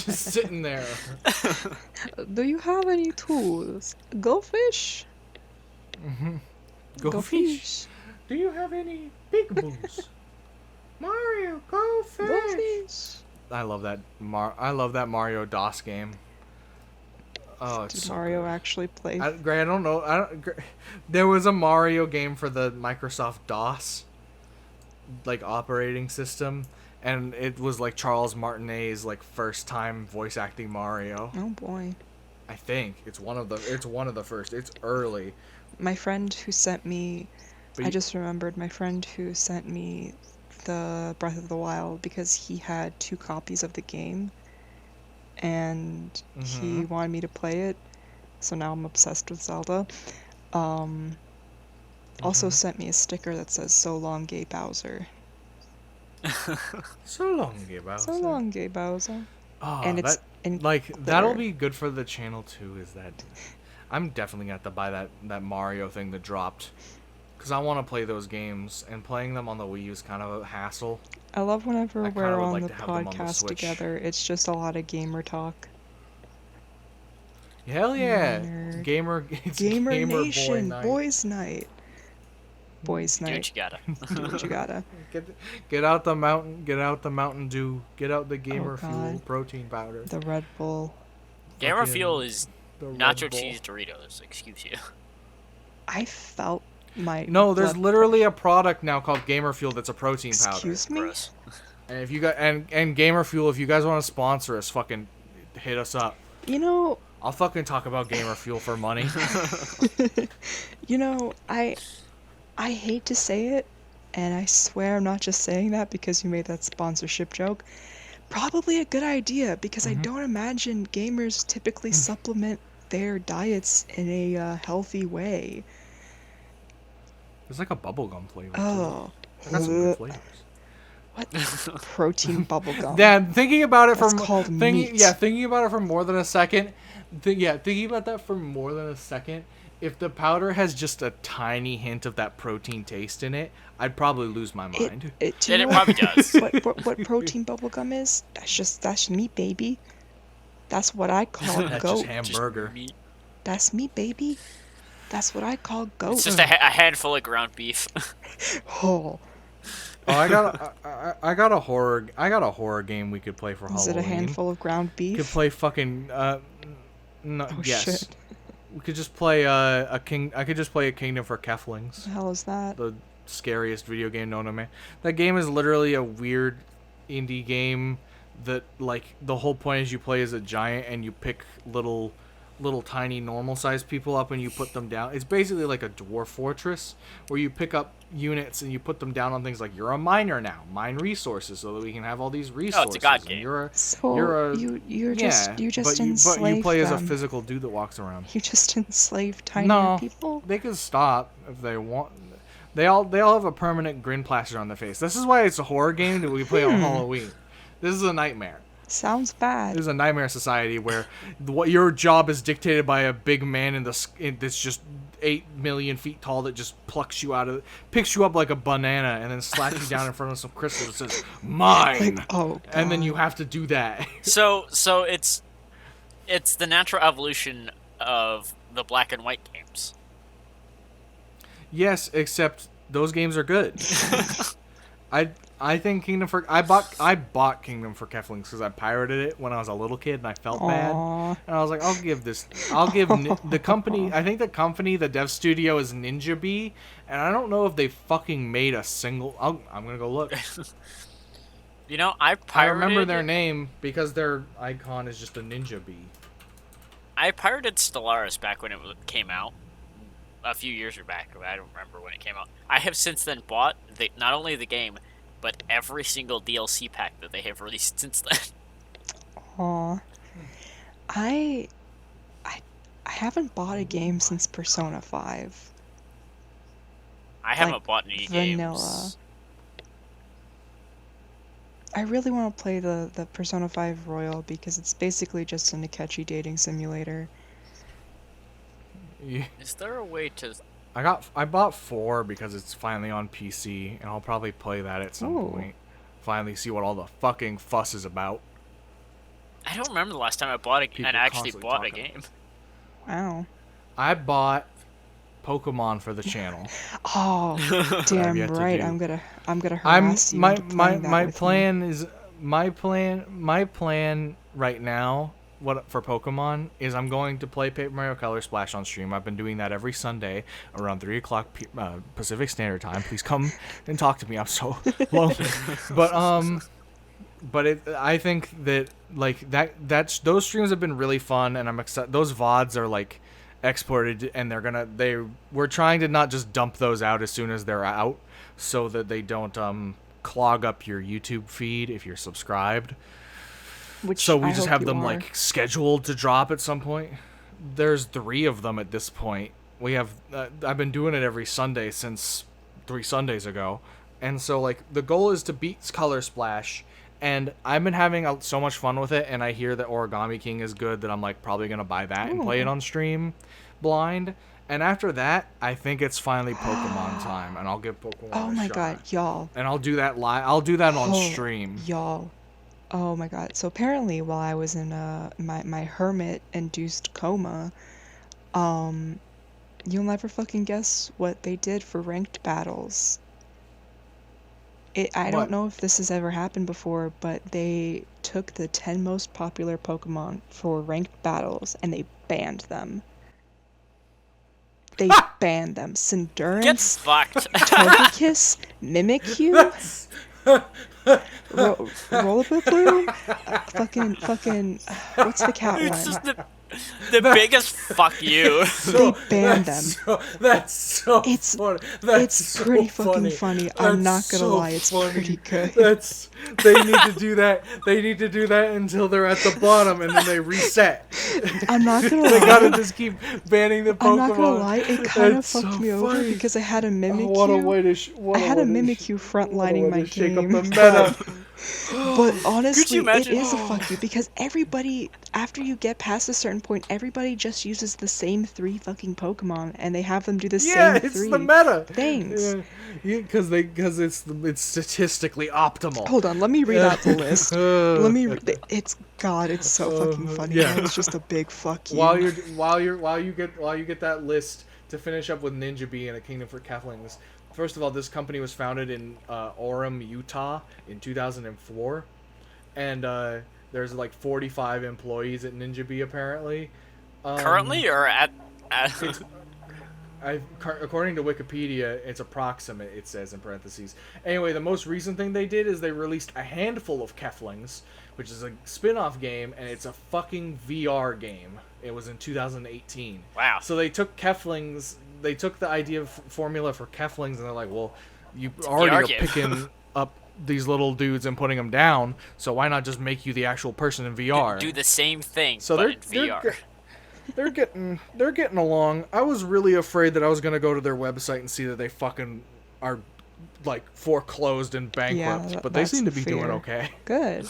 A: just sitting there.
B: Do you have any tools? Go fish.
A: Mm-hmm. Go fish. Do you have any big boots? Mario, go fish.
B: Go fish.
A: I love that Mario DOS game. Oh, it's
B: Did
A: so
B: Mario
A: good.
B: actually play?
A: Gray, I don't know. There was a Mario game for the Microsoft DOS, like operating system, and it was like Charles Martinet's like first time voice acting Mario.
B: Oh boy.
A: I think it's one of the first. It's early.
B: My friend who sent me,
A: But
B: I just remembered my friend who sent me the Breath of the Wild because he had 2 copies of the game and he wanted me to play it, so now I'm obsessed with Zelda. Also sent me a sticker that says "So long, Gay Bowser."
A: So long, Gay Bowser.
B: So long, Gay Bowser.
A: Oh,
B: And it's
A: that'll
B: glitter.
A: be good for the channel too. Is that I'm definitely gonna have to buy that Mario thing that dropped, because I want to play those games, and playing them on the Wii U is kind of a hassle.
B: I love whenever
A: I kinda
B: we're
A: would
B: on
A: like
B: the
A: to have them on the
B: podcast
A: Switch.
B: together. It's just a lot of gamer talk.
A: Hell yeah,
B: Nerd.
A: it's
B: Gamer
A: Boy
B: Nation,
A: night.
B: boys night. Boys
C: Do what
B: night.
C: you gotta.
B: Do what you gotta.
A: Get out the Mountain Dew, get out the Gamer Fuel
B: God.
A: protein powder.
B: The Red Bull.
C: Gamer
A: Fucking
C: Fuel is
A: the Red
C: nacho
A: Bull.
C: cheese Doritos. Excuse you.
B: I felt my.
A: No, there's
B: blood
A: literally a product now called Gamer Fuel that's a protein powder.
B: Excuse me?
C: Gross.
A: And if you got and Gamer Fuel, if you guys want to sponsor us, fucking hit us up.
B: You know,
A: I'll fucking talk about Gamer Fuel for money.
B: I hate to say it, and I swear I'm not just saying that because you made that sponsorship joke. Probably a good idea, because I don't imagine gamers typically supplement their diets in a healthy way.
A: There's like a bubblegum flavor.
B: Oh.
A: Too. Got some good flavors.
B: What? Protein bubblegum.
A: Dad, thinking about it
B: That's
A: for
B: called meat.
A: thinking about it for more than a second. Thinking about that for more than a second. If the powder has just a tiny hint of that protein taste in it, I'd probably lose my mind.
B: Do you
C: Then it
B: know
C: probably does.
B: what protein bubblegum is? That's meat, baby. That's what I call
A: That's
B: goat.
A: just hamburger.
C: Just meat.
B: That's meat, baby. That's what I call goat.
C: It's just a handful of ground beef.
B: Oh,
A: Oh, I got a horror game we could play for
B: is
A: Halloween.
B: it a handful of ground
A: We could
B: beef?
A: play fucking no,
B: Oh,
A: yes.
B: shit.
A: We could just play I could just play a Kingdom for Keflings.
B: What the hell is that?
A: The scariest video game known to man. That game is literally a weird indie game that, like, the whole point is you play as a giant and you pick little tiny normal sized people up and you put them down. It's basically like a dwarf fortress where you pick up units and you put them down on things like, you're a miner now, mine resources so that we can have all these resources.
C: a god
A: And
C: game.
A: You're
B: You just
A: but
B: enslave
A: you play as a
B: them.
A: physical dude that walks around.
B: You just enslave tiny
A: No,
B: people.
A: they can stop if they want. They all have a permanent grin plaster on their face. This is why it's a horror game that we play on Halloween. This is a nightmare.
B: Sounds bad.
A: This is a nightmare society where what your job is dictated by a big man that's just 8 million feet tall that just picks you up like a banana and then slaps you down in front of some crystals and says, "Mine."
B: Like, oh,
A: And then
B: God.
A: you have to do that.
C: So it's the natural evolution of the black and white games.
A: Yes, except those games are good. I think I bought Kingdom for Keflings because I pirated it when I was a little kid and I felt bad.
B: Aw.
A: And I was like, I'll give the company, I think the dev studio is Ninja Bee, and I don't know if they fucking made a single, I'm gonna go look.
C: You know, I
A: I remember
C: pirated.
A: their name because their icon is just a Ninja Bee.
C: I pirated Stellaris back when it came out. A few years back. I don't remember when it came out. I have since then bought the game, but every single DLC pack that they have released since then.
B: Aw. I haven't bought a game since Persona 5.
C: I haven't bought any
B: vanilla.
C: games.
B: I really want to play the Persona 5 Royal because it's basically just an Akechi dating simulator.
A: Yeah.
C: Is there a way to...
A: I bought 4 because it's finally on PC, and I'll probably play that at some point. Finally see what all the fucking fuss is about.
C: I don't remember the last time I bought actually bought a game.
B: Wow.
A: I bought Pokemon for the channel.
B: Oh, damn right. I'm gonna harass you.
A: My plan right now for Pokemon is I'm going to play Paper Mario Color Splash on stream. I've been doing that every Sunday around 3 o'clock Pacific Standard Time. Please come and talk to me. I'm so lonely. I think that like those streams have been really fun, and I'm excited. Those VODs are like exported, and we're trying to not just dump those out as soon as they're out, so that they don't clog up your YouTube feed if you're subscribed. So we just have them like scheduled to drop at some point. There's 3 of them at this point. We have I've been doing it every Sunday since 3 Sundays ago, and so like the goal is to beat Color Splash. And I've been having so much fun with it, and I hear that Origami King is good that I'm like probably gonna buy that and play it on stream, blind. And after that, I think it's finally Pokemon time, and I'll give Pokemon a shot.
B: Oh my god, y'all!
A: And I'll do that live. I'll do that on stream.
B: Y'all, oh my god! So apparently, while I was in my hermit-induced coma, you'll never fucking guess what they did for ranked battles. I don't know if this has ever happened before, but they took the 10 most popular Pokemon for ranked battles and they banned them. They banned them. Cindurance,
C: Get fucked.
B: Togekiss, Mimikyu, Rollaboo, fucking, what's the cat
C: It's
B: one?
C: just the biggest fuck you.
B: They banned them.
A: That's so funny.
B: It's pretty fucking funny. I'm not gonna lie, it's pretty good.
A: They need to do that. They need to do that until they're at the bottom, and then they reset.
B: I'm not gonna lie.
A: They gotta just keep banning the Pokemon.
B: I'm not gonna lie, it kind of fucked me over because I had a Mimikyu. I had a Mimikyu frontlining my game. But honestly, it is a fuck you because everybody, after you get past a certain point, everybody just uses the same 3 fucking Pokemon, and they have them do the same 3
A: it's the meta
B: things.
A: Because it's statistically optimal.
B: Hold on, let me read out the list. It's so fucking funny. Yeah. It's just a big fuck you.
A: While you get that list to finish up with Ninja Bee and A Kingdom for Keflings. First of all, this company was founded in Orem, Utah in 2004. And there's like 45 employees at Ninja Bee, apparently.
C: Currently, or at...
A: According to Wikipedia, it's approximate, it says in parentheses. Anyway, the most recent thing they did is they released a handful of Keflings, which is a spin-off game, and it's a fucking VR game. It was in 2018.
C: Wow.
A: So they took Keflings... They took the idea of formula for Keflings, and they're like, well, you already are picking up these little dudes and putting them down, so why not just make you the actual person in VR?
C: Do the same thing,
A: so
C: but in VR.
A: They're getting along. I was really afraid that I was going to go to their website and see that they fucking are, like, foreclosed and bankrupt, but they seem to be doing okay.
B: Good.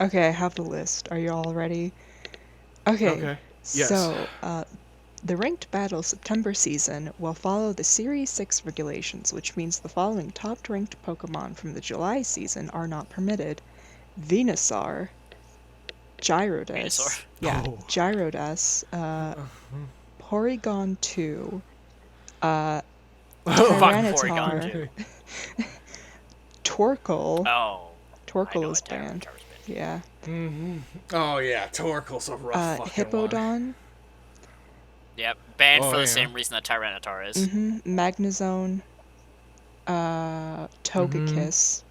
B: Okay, I have the list. Are you all ready? Okay.
A: Yes.
B: So, the Ranked Battle September season will follow the Series 6 regulations, which means the following top-ranked Pokemon from the July season are not permitted. Venusaur, Gyrodas, Gyrodas, Porygon 2, Tyranitar, Torkoal.
C: Oh.
B: Torkoal is banned. Yeah.
A: Mm-hmm. Oh yeah, Torkoal's a rough fucking
B: Hippowdon.
A: one.
C: Yep, banned for the same reason that Tyranitar is.
B: Mm-hmm. Magnezone, Togekiss,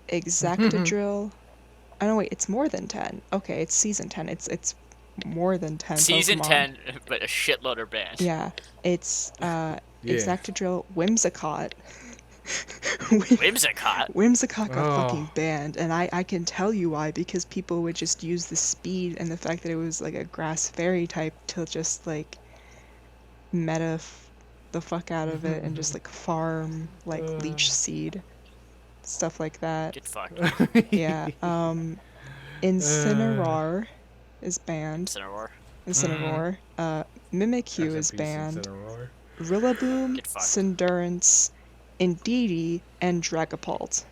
B: Exactadrill. Oh no, wait, it's more than 10. Okay, it's season 10. It's more than 10.
C: Season
B: Pokemon.
C: 10, but a shitload are banned.
B: Yeah, it's Exactadrill, Whimsicott,
C: Whimsicott?
B: Whimsicott got fucking banned, and I can tell you why, because people would just use the speed and the fact that it was like a grass fairy type to just like meta the fuck out of it and just like farm like leech seed, stuff like that.
C: Get fucked.
B: Yeah. Incineroar is banned. Incineroar. Mimikyu is banned. Rillaboom, Cindurance, Indeedee, and Dragapult.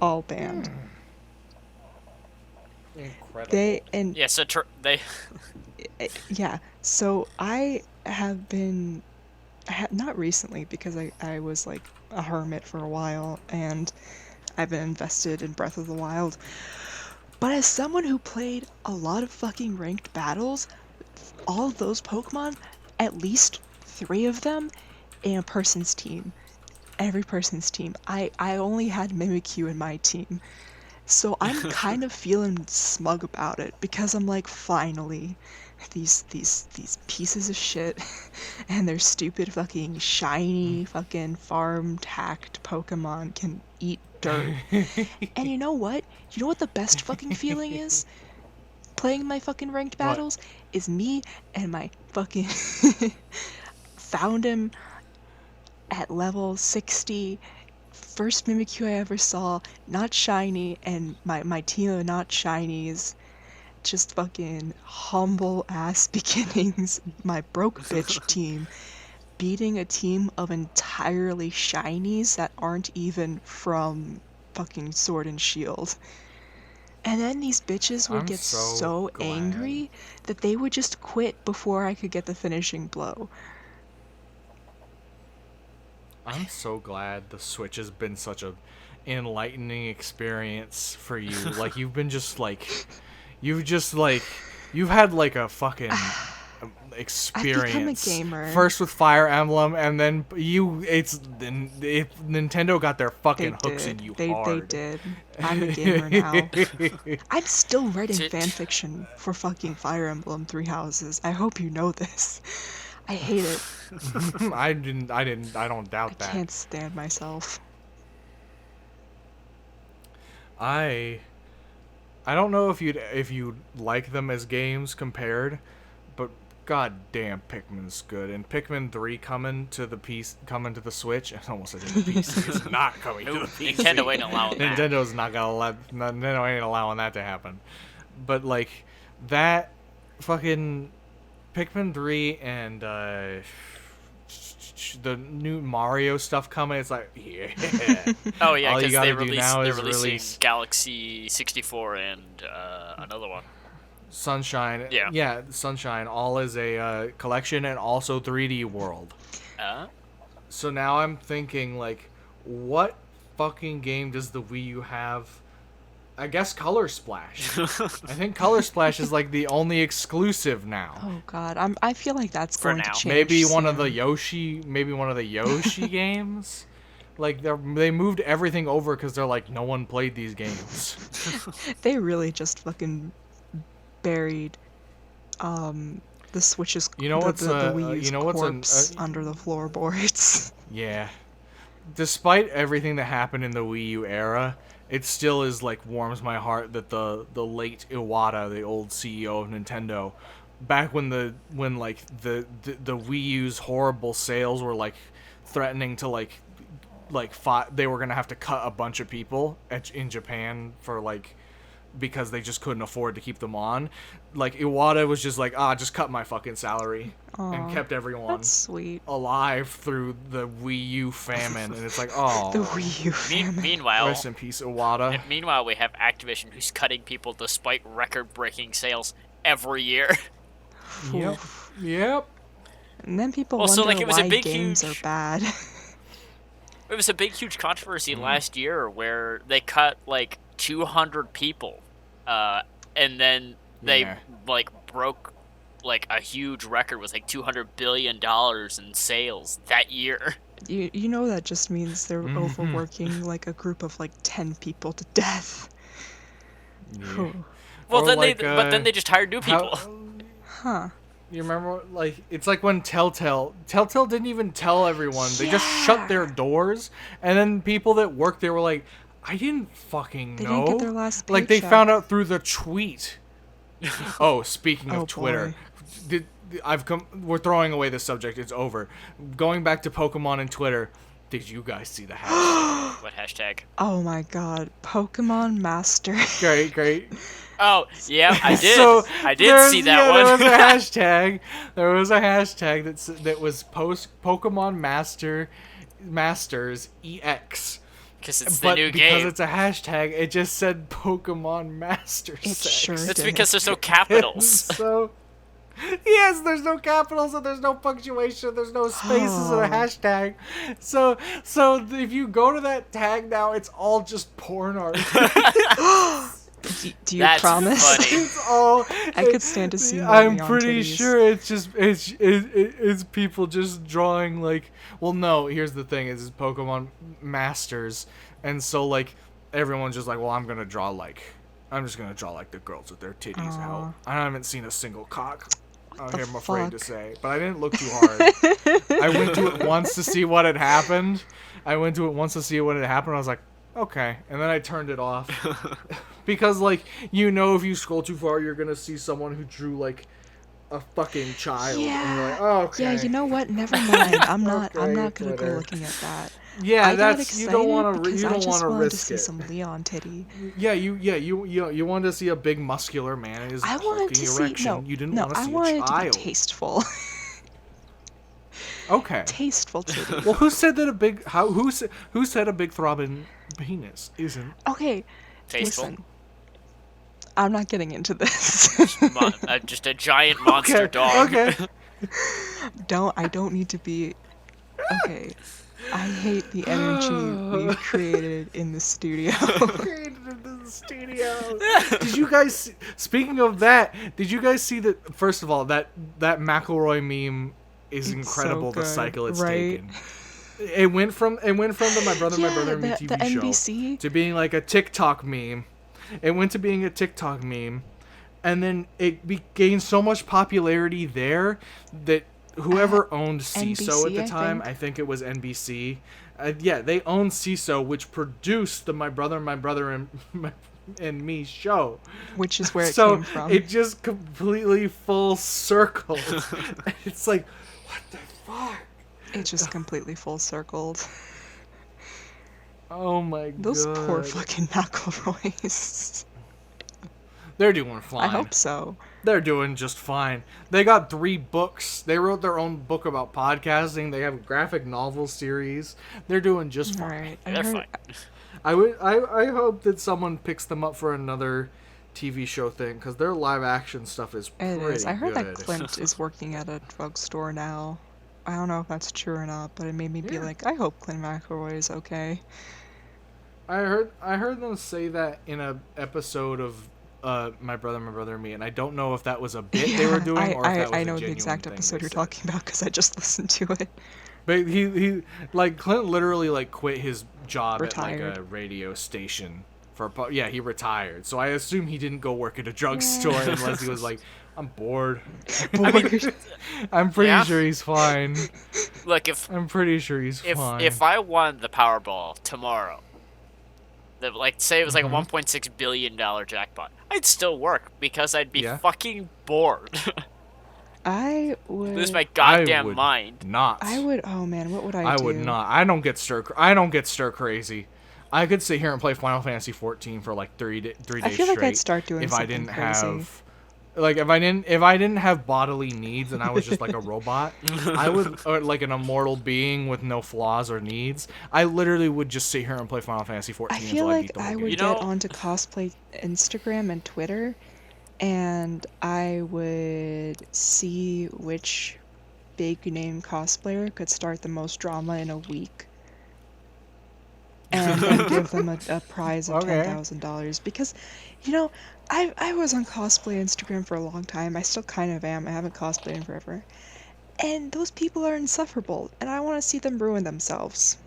B: All banned.
A: Incredible.
C: Yeah, so they...
B: Yeah, so I have been... not recently, because I was like a hermit for a while, and I've been invested in Breath of the Wild. But as someone who played a lot of fucking ranked battles, all of those Pokemon, at least 3 of them in a person's team. Every person's team. I only had Mimikyu in my team. So I'm kind of feeling smug about it, because I'm like, finally, these pieces of shit and their stupid fucking shiny fucking farmed hacked Pokemon can eat dirt. And you know what? You know what the best fucking feeling is? Playing my fucking ranked battles is me and my fucking found him at level 60. First Mimikyu I ever saw, not shiny, and my team of not shinies, just fucking humble ass beginnings. My broke bitch team beating a team of entirely shinies that aren't even from fucking Sword and Shield. And then these bitches would get so angry that they would just quit before I could get the finishing blow.
A: I'm so glad the Switch has been such a enlightening experience for you. Like, you've been just like... You've had like a fucking experience.
B: I've become a gamer.
A: First with Fire Emblem, and then Nintendo got their fucking hooks in you hard.
B: They did. I'm a gamer now. I'm still writing fanfiction for fucking Fire Emblem 3 Houses. I hope you know this. I hate it.
A: I don't doubt that.
B: I can't stand myself.
A: I don't know if you'd like them as games compared, but god damn, Pikmin's good. And Pikmin 3 coming to the Switch. I almost said the PC. It's not coming to the PC.
C: Nintendo ain't allowing that.
A: Nintendo's not gonna Nintendo ain't allowing that to happen. But like that fucking Pikmin 3 and the new Mario stuff coming, it's like, yeah.
C: Oh yeah, because they're releasing Galaxy 64 and another one.
A: Sunshine. Yeah, Sunshine, all is a collection and also 3D World. So now I'm thinking, like, what fucking game does the Wii U have? I guess Color Splash. I think Color Splash is like the only exclusive now.
B: Oh god, I feel like that's going to change.
A: Maybe
B: soon.
A: one of the Yoshi games. Like they moved everything over because they're like, no one played these games.
B: They really just fucking buried the Switch's the Wii U's corpse under the floorboards.
A: Yeah. Despite everything that happened in the Wii U era, it still is like warms my heart that the late Iwata, the old CEO of Nintendo, back when the Wii U's horrible sales were like threatening to they were gonna have to cut a bunch of people in Japan for like because they just couldn't afford to keep them on. Like Iwata was just like, just cut my fucking salary.
B: Aww,
A: and kept everyone
B: that's sweet.
A: alive through the Wii U famine. And it's like, oh.
B: The Wii U famine.
C: Meanwhile,
A: rest in peace, Iwata.
C: Meanwhile, we have Activision who's cutting people despite record-breaking sales every year.
A: Yep.
B: And then people wonder why games are bad.
C: It was a big, huge controversy last year where they cut like 200 people, and then they broke like a huge record with like $200 billion in sales that year.
B: You know that just means they're overworking like a group of like 10 people to death.
A: Yeah.
C: Well, then they just hired new people.
B: Huh.
A: You remember, like, it's like when Telltale didn't even tell everyone. They just shut their doors, and then people that worked there were like, I didn't fucking know.
B: They didn't get their last paycheck.
A: Like, they found out through the tweet. Oh, speaking of Twitter, we're throwing away the subject. It's over. Going back to Pokemon and Twitter, did you guys see the hashtag?
C: What hashtag?
B: Oh my god, Pokemon Master.
A: Great.
C: Oh, yeah, I did.
A: So
C: I did see that one.
A: There was a hashtag. There was a hashtag that was Pokemon Masters EX.
C: Because it's the new game.
A: Because it's a hashtag, it just said Pokemon Masters.
B: It sure did.
C: That's because there's no capitals.
A: So, yes, there's no capitals and there's no punctuation. There's no spaces in a hashtag. So if you go to that tag now, it's all just porn art.
B: Do you promise?
C: Funny.
A: It's all.
B: I could stand to see more
A: I'm
B: neon
A: pretty
B: titties.
A: sure it's people just drawing like. Well, no. Here's the thing: is Pokemon Masters, and so like everyone's just like, well, I'm just gonna draw like the girls with their titties out. I haven't seen a single cock. I'm afraid to say, but I didn't look too hard. I went to it once to see what had happened. I was like, okay, and then I turned it off. Because, like, if you scroll too far, you're gonna see someone who drew, like, a fucking child.
B: Yeah.
A: And you're like, oh, okay.
B: Yeah, you know what? Never mind. I'm not gonna go looking at that.
A: Yeah,
B: that's
A: you don't want to
B: I just wanted to
A: risk
B: see
A: it.
B: some Leon titty.
A: Yeah, you wanted to see a big muscular man in his
B: I wanted to
A: erection.
B: see
A: You didn't want to see
B: I wanted
A: a child.
B: to be tasteful.
A: Okay.
B: Tasteful titty.
A: Well, who said that who said a big throbbing penis isn't?
B: Okay.
C: Tasteful.
B: Listen. I'm not getting into this.
C: Just a giant monster dog.
A: Okay.
B: I don't need to be. Okay. I hate the energy we've created in the studio.
A: Did you guys? Speaking of that, did you guys see that? First of all, that McElroy meme is
B: It's
A: incredible.
B: so
A: The
B: good,
A: cycle it's
B: right?
A: taken. It went from the My Brother and Me
B: the
A: TV
B: NBC?
A: show to being like a TikTok meme. It went to being a TikTok meme, and then it gained so much popularity there that whoever owned CISO at the time, I think it was NBC. Yeah, they owned CISO, which produced the My Brother and Me show.
B: Which is where it
A: So
B: came from.
A: it just completely full circled. It's like, what the fuck?
B: It just completely full circled.
A: Oh my god.
B: Those poor fucking McElroys.
A: They're doing fine.
B: I hope so.
A: They're doing just fine. They got 3 books. They wrote their own book about podcasting. They have a graphic novel series. They're doing just fine.
B: Right.
C: They're fine.
A: I hope that someone picks them up for another TV show thing, because their live action stuff is pretty good.
B: It is. I heard that Clint is working at a drugstore now. I don't know if that's true or not, but it made me be like, I hope Clint McElroy is okay.
A: I heard them say that in a episode of My Brother and Me, and I don't know if that was a bit they were doing or if that was
B: I know
A: a
B: the exact
A: genuine
B: episode
A: thing
B: you're
A: they
B: talking about because I just listened to it.
A: But he like Clint literally like quit his job
B: Retired.
A: at like a radio station for he retired. So I assume he didn't go work at a drugstore unless he was like, I'm bored. I'm pretty sure he's fine.
C: Look,
A: I'm pretty sure he's fine.
C: If I won the Powerball tomorrow, say it was like a $1.6 billion jackpot, I'd still work because I'd be fucking bored.
B: I would
C: Lose my goddamn mind.
A: Not.
B: I would. Oh man, what would I do?
A: I would not. I don't get stir crazy. I could sit here and play Final Fantasy 14 for like 3 days straight.
B: I feel like I'd start doing
A: if
B: something
A: I didn't
B: crazy.
A: have, like if I didn't have bodily needs and I was just like a robot, I would, or like an immortal being with no flaws or needs. I literally would just sit here and play Final Fantasy 14
B: I feel
A: until I
B: like
A: beat the
B: I
A: whole
B: would
A: game.
B: get onto cosplay Instagram and Twitter, and I would see which big name cosplayer could start the most drama in a week. And then give them a prize of $10,000 because, I was on cosplay Instagram for a long time. I still kind of am. I haven't cosplayed in forever, and those people are insufferable, and I want to see them ruin themselves.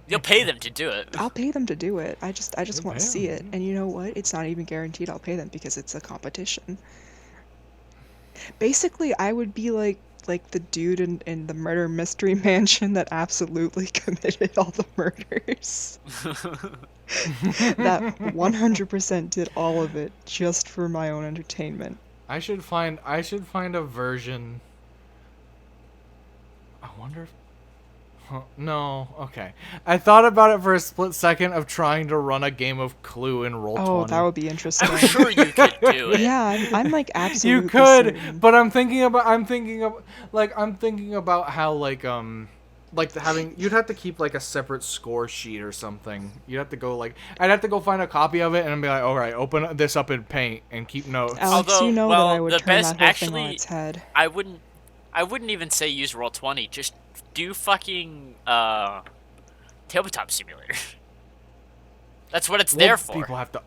C: You'll pay them to do it.
B: I'll pay them to do it. I just want to see it, and you know what? It's not even guaranteed I'll pay them because it's a competition. Basically, I would be like the dude in the murder mystery mansion that absolutely committed all the murders. That 100% did all of it just for my own entertainment.
A: I should find a version. I wonder if... No, okay. I thought about it for a split second of trying to run a game of Clue in Roll20.
B: Oh, that would be interesting.
C: I'm sure you could do it.
B: Yeah, I'm like absolutely
A: You could,
B: certain.
A: but I'm thinking about how you'd have to keep like a separate score sheet or something. You'd have to go I'd have to go find a copy of it and be like, all right, open this up in Paint and keep notes.
B: Alex,
C: Although,
B: you know
C: well,
B: that I would
C: the
B: turn
C: best
B: that whole thing on its head.
C: I wouldn't even say use Roll20. Just do fucking Tabletop Simulator. That's what it's there for.
A: People have to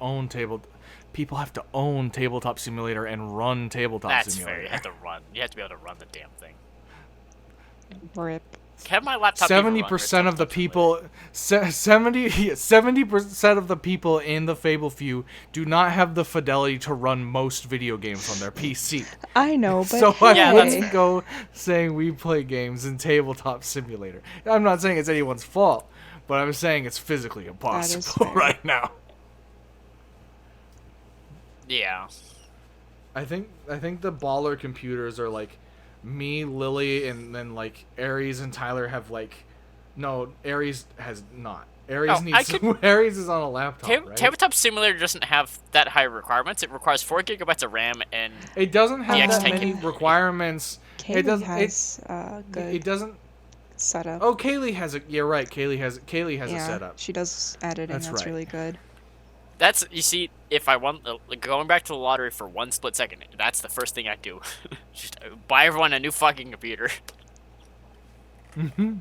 A: own Tabletop Simulator and run Tabletop Simulator.
C: That's fair. You have to be able to run the damn thing.
B: Rip.
C: Have my laptop.
A: 70% of the people, 70% of the people in the FableFew do not have the fidelity to run most video games on their PC.
B: I know, but
A: So let's
B: hey.
A: go saying we play games in Tabletop Simulator. I'm not saying it's anyone's fault, but I'm saying it's physically impossible right now.
C: Yeah.
A: I think the baller computers are like me, Lily, and then like Aries and Tyler have like... No, Aries has not. Aries Aries is on a laptop, right?
C: Tabletop Simulator doesn't have that high requirements. It requires 4 gigabytes of RAM and...
A: It doesn't have that many
C: GB.
A: requirements.
B: Kaylee has good
A: it doesn't...
B: setup.
A: Oh, Kaylee has a... You're right. Kaylee has a setup.
B: She does editing. That's
A: right.
B: really good.
C: That's... You see, if I want... going back to the lottery for 1 split second, that's the first thing I do. Just buy everyone a new fucking computer.
A: Mm-hmm.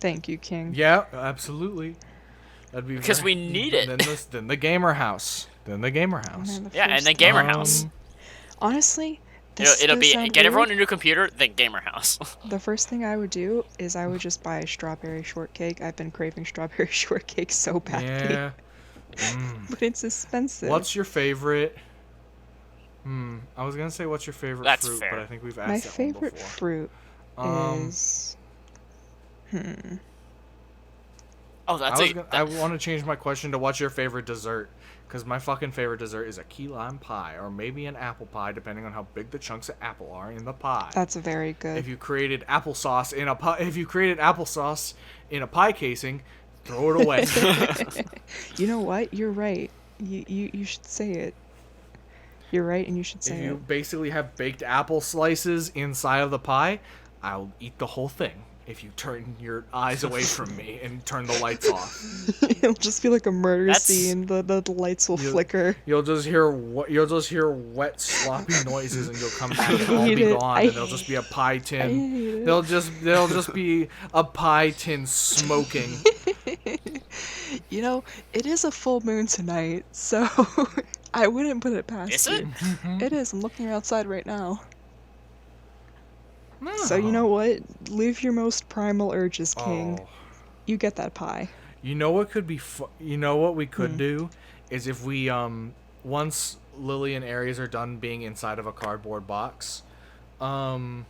B: Thank you, King.
A: Yeah, absolutely. That'd be
C: because we need it.
A: Then the gamer house.
C: And the gamer house.
B: Honestly,
C: it'll be get everyone a new computer, then gamer house.
B: The first thing I would do is I would just buy a strawberry shortcake. I've been craving strawberry shortcake so badly.
A: Yeah.
B: But it's expensive.
A: What's your favorite? I was gonna say what's your favorite fruit,
C: fair.
A: but I think we've asked
B: My
A: that
B: favorite
A: one before.
B: fruit is...
C: Oh,
A: I want to change my question to what's your favorite dessert, because my fucking favorite dessert is a key lime pie, or maybe an apple pie, depending on how big the chunks of apple are in the pie.
B: That's very good.
A: If you created applesauce in a pie casing, throw it away.
B: You know what? You're right. You should say it. You're right, and you should say it.
A: If you basically have baked apple slices inside of the pie, I'll eat the whole thing. If you turn your eyes away from me and turn the lights off,
B: it'll just be like a murder scene. The lights will flicker.
A: You'll just hear wet, sloppy noises, and you'll come back and I'll be gone, and there'll just be a pie tin. There'll just be a pie tin smoking.
B: You know, it is a full moon tonight, so I wouldn't put it past
C: Is
B: you.
C: it?
B: It is. I'm looking outside right now.
A: No.
B: So you know what? Live your most primal urges, King.
A: Oh.
B: You get that pie.
A: You know what could be you know what we could do is if we once Lily and Aries are done being inside of a cardboard box,
C: once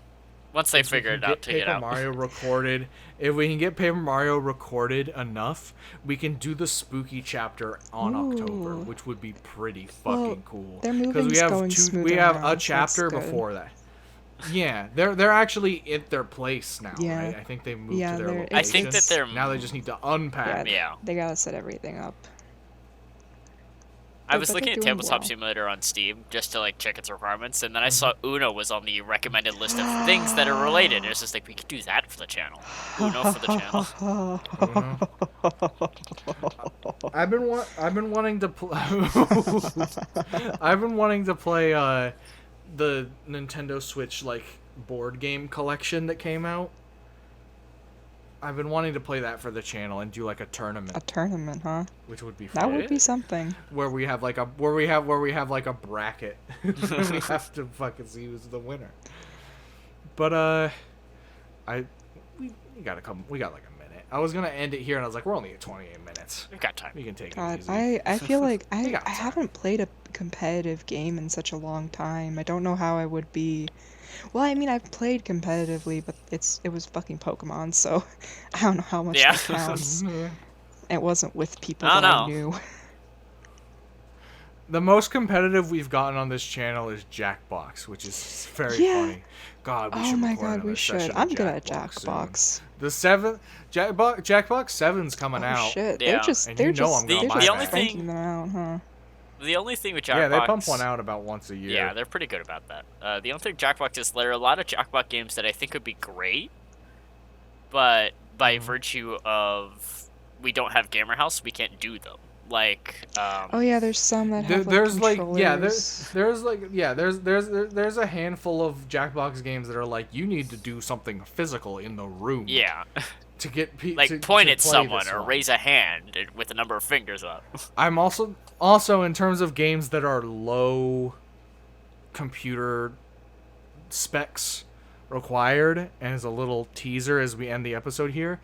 C: they figure it out, take it out.
A: Mario recorded. If we can get Paper Mario recorded enough, we can do the spooky chapter on October, which would be pretty fucking cool.
B: Their moving's going smoother
A: we have
B: now,
A: a chapter
B: so that's good.
A: before that. Yeah, they're actually at their place now,
B: Yeah.
A: right? I think they moved
B: Yeah,
A: to their
B: they're-
A: location.
C: I think that they're...
A: Now they just need to unpack.
C: Yeah.
B: They gotta set everything up.
C: I was
B: But
C: looking
B: they're
C: at
B: doing
C: Tabletop
B: well.
C: Simulator on Steam just to check its requirements, and then I saw Uno was on the recommended list of things that are related. And it's just like, we could do that for the channel. Uno for the channel.
A: I've been wanting to I've been wanting to play the Nintendo Switch board game collection that came out. I've been wanting to play that for the channel and do a tournament.
B: A tournament, huh?
A: Which would be fun.
B: That would be something.
A: Where we have a bracket. We have to fucking see who's the winner. But got like a minute. I was gonna end it here, and I was like, we're only at 28 minutes.
C: We've got time.
A: We can take
B: God,
A: it easy.
B: I feel like I
A: got time.
B: haven't played a competitive game in such a long time. I don't know how I would be. Well, I mean, I've played competitively, but it was fucking Pokemon, so I don't know how much that counts. It wasn't with people that I knew.
A: The most competitive we've gotten on this channel is Jackbox, which is very funny. God, we should record another session of
B: I'm good at
A: Jackbox
B: Jackbox.
A: soon. The 7 Jackbox 7's coming out.
B: Oh shit,
C: Yeah.
B: they're just
C: the only
B: thing them out, huh?
C: The only thing with Jackbox...
A: Yeah, they pump one out about once a year.
C: Yeah, they're pretty good about that. The only thing with Jackbox is there are a lot of Jackbox games that I think would be great, but by virtue of we don't have Gamer House, we can't do them. Like,
B: oh yeah, there's some that have
A: there's
B: controllers.
A: there's a handful of Jackbox games that are like, you need to do something physical in the room.
C: Yeah.
A: To get people
C: like point at someone or raise a hand with a number of fingers up.
A: I'm also in terms of games that are low computer specs required, and as a little teaser as we end the episode here,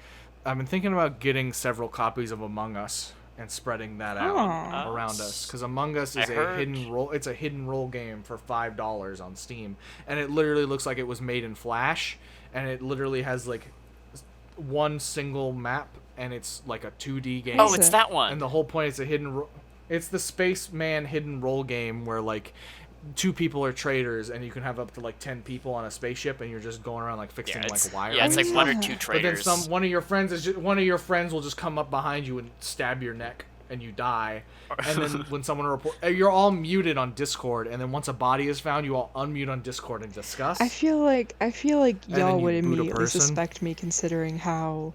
A: I've been thinking about getting several copies of Among Us and spreading that out around us, because Among Us is hidden role. It's a hidden role game for $5 on Steam, and it literally looks like it was made in Flash, and it literally has like one single map, and it's like a 2D game.
C: Oh, it's that one.
A: And the whole point is it's the Spaceman hidden role game where like 2 people are traders, and you can have up to like 10 people on a spaceship, and you're just going around like fixing like wires.
C: Yeah, it's like 1 or 2 traders.
A: But then one of your friends will just come up behind you and stab your neck, and you die. And then when someone you're all muted on Discord, and then once a body is found, you all unmute on Discord and discuss.
B: I feel like y'all would immediately suspect me, considering how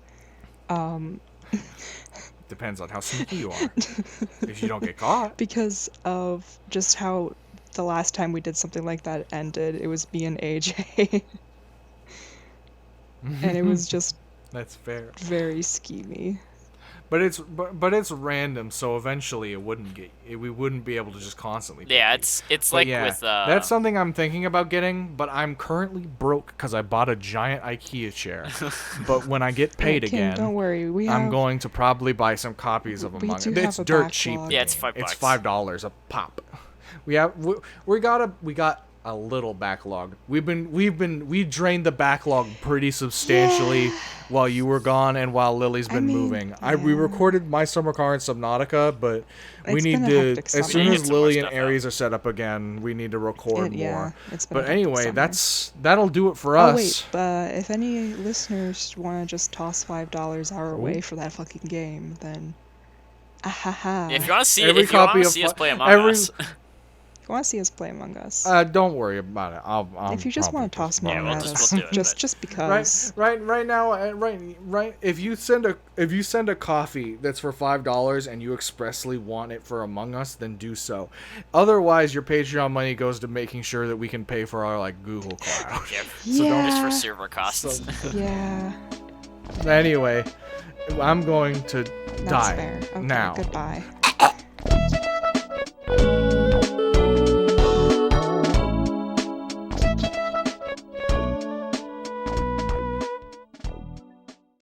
A: depends on how sneaky you are. If you don't get caught.
B: Because of just how the last time we did something like that ended. It was me and AJ. And it was just
A: that's fair.
B: Very schemy.
A: But it's random, so eventually we wouldn't be able to just constantly.
C: Yeah, it's like with
A: that's something I'm thinking about getting, but I'm currently broke because I bought a giant IKEA chair. But when I get paid again,
B: don't worry,
A: I'm going to probably buy some copies of Among Us. It's dirt cheap.
C: Yeah, it's $5.
A: It's $5 a pop. We got a little backlog. We drained the backlog pretty substantially while you were gone and while Lily's been moving. We recorded My Summer Car and Subnautica, but we need to, as soon as Lily and Aries are set up again, we need to record more. But anyway, that'll do it for us.
B: Oh wait, but if any listeners want to just toss $5 our way for that fucking game, then
C: if you want to see us play Among Us.
B: If you want to see us play Among Us,
A: don't worry about it. I'll
B: if you just want to toss money at us, just because.
A: Right now, if you send a coffee that's for $5 and you expressly want it for Among Us, then do so. Otherwise, your Patreon money goes to making sure that we can pay for our Google Cloud.
C: Just for server costs.
B: Yeah.
A: Anyway, I'm going to die
B: fair. Okay,
A: now.
B: Goodbye.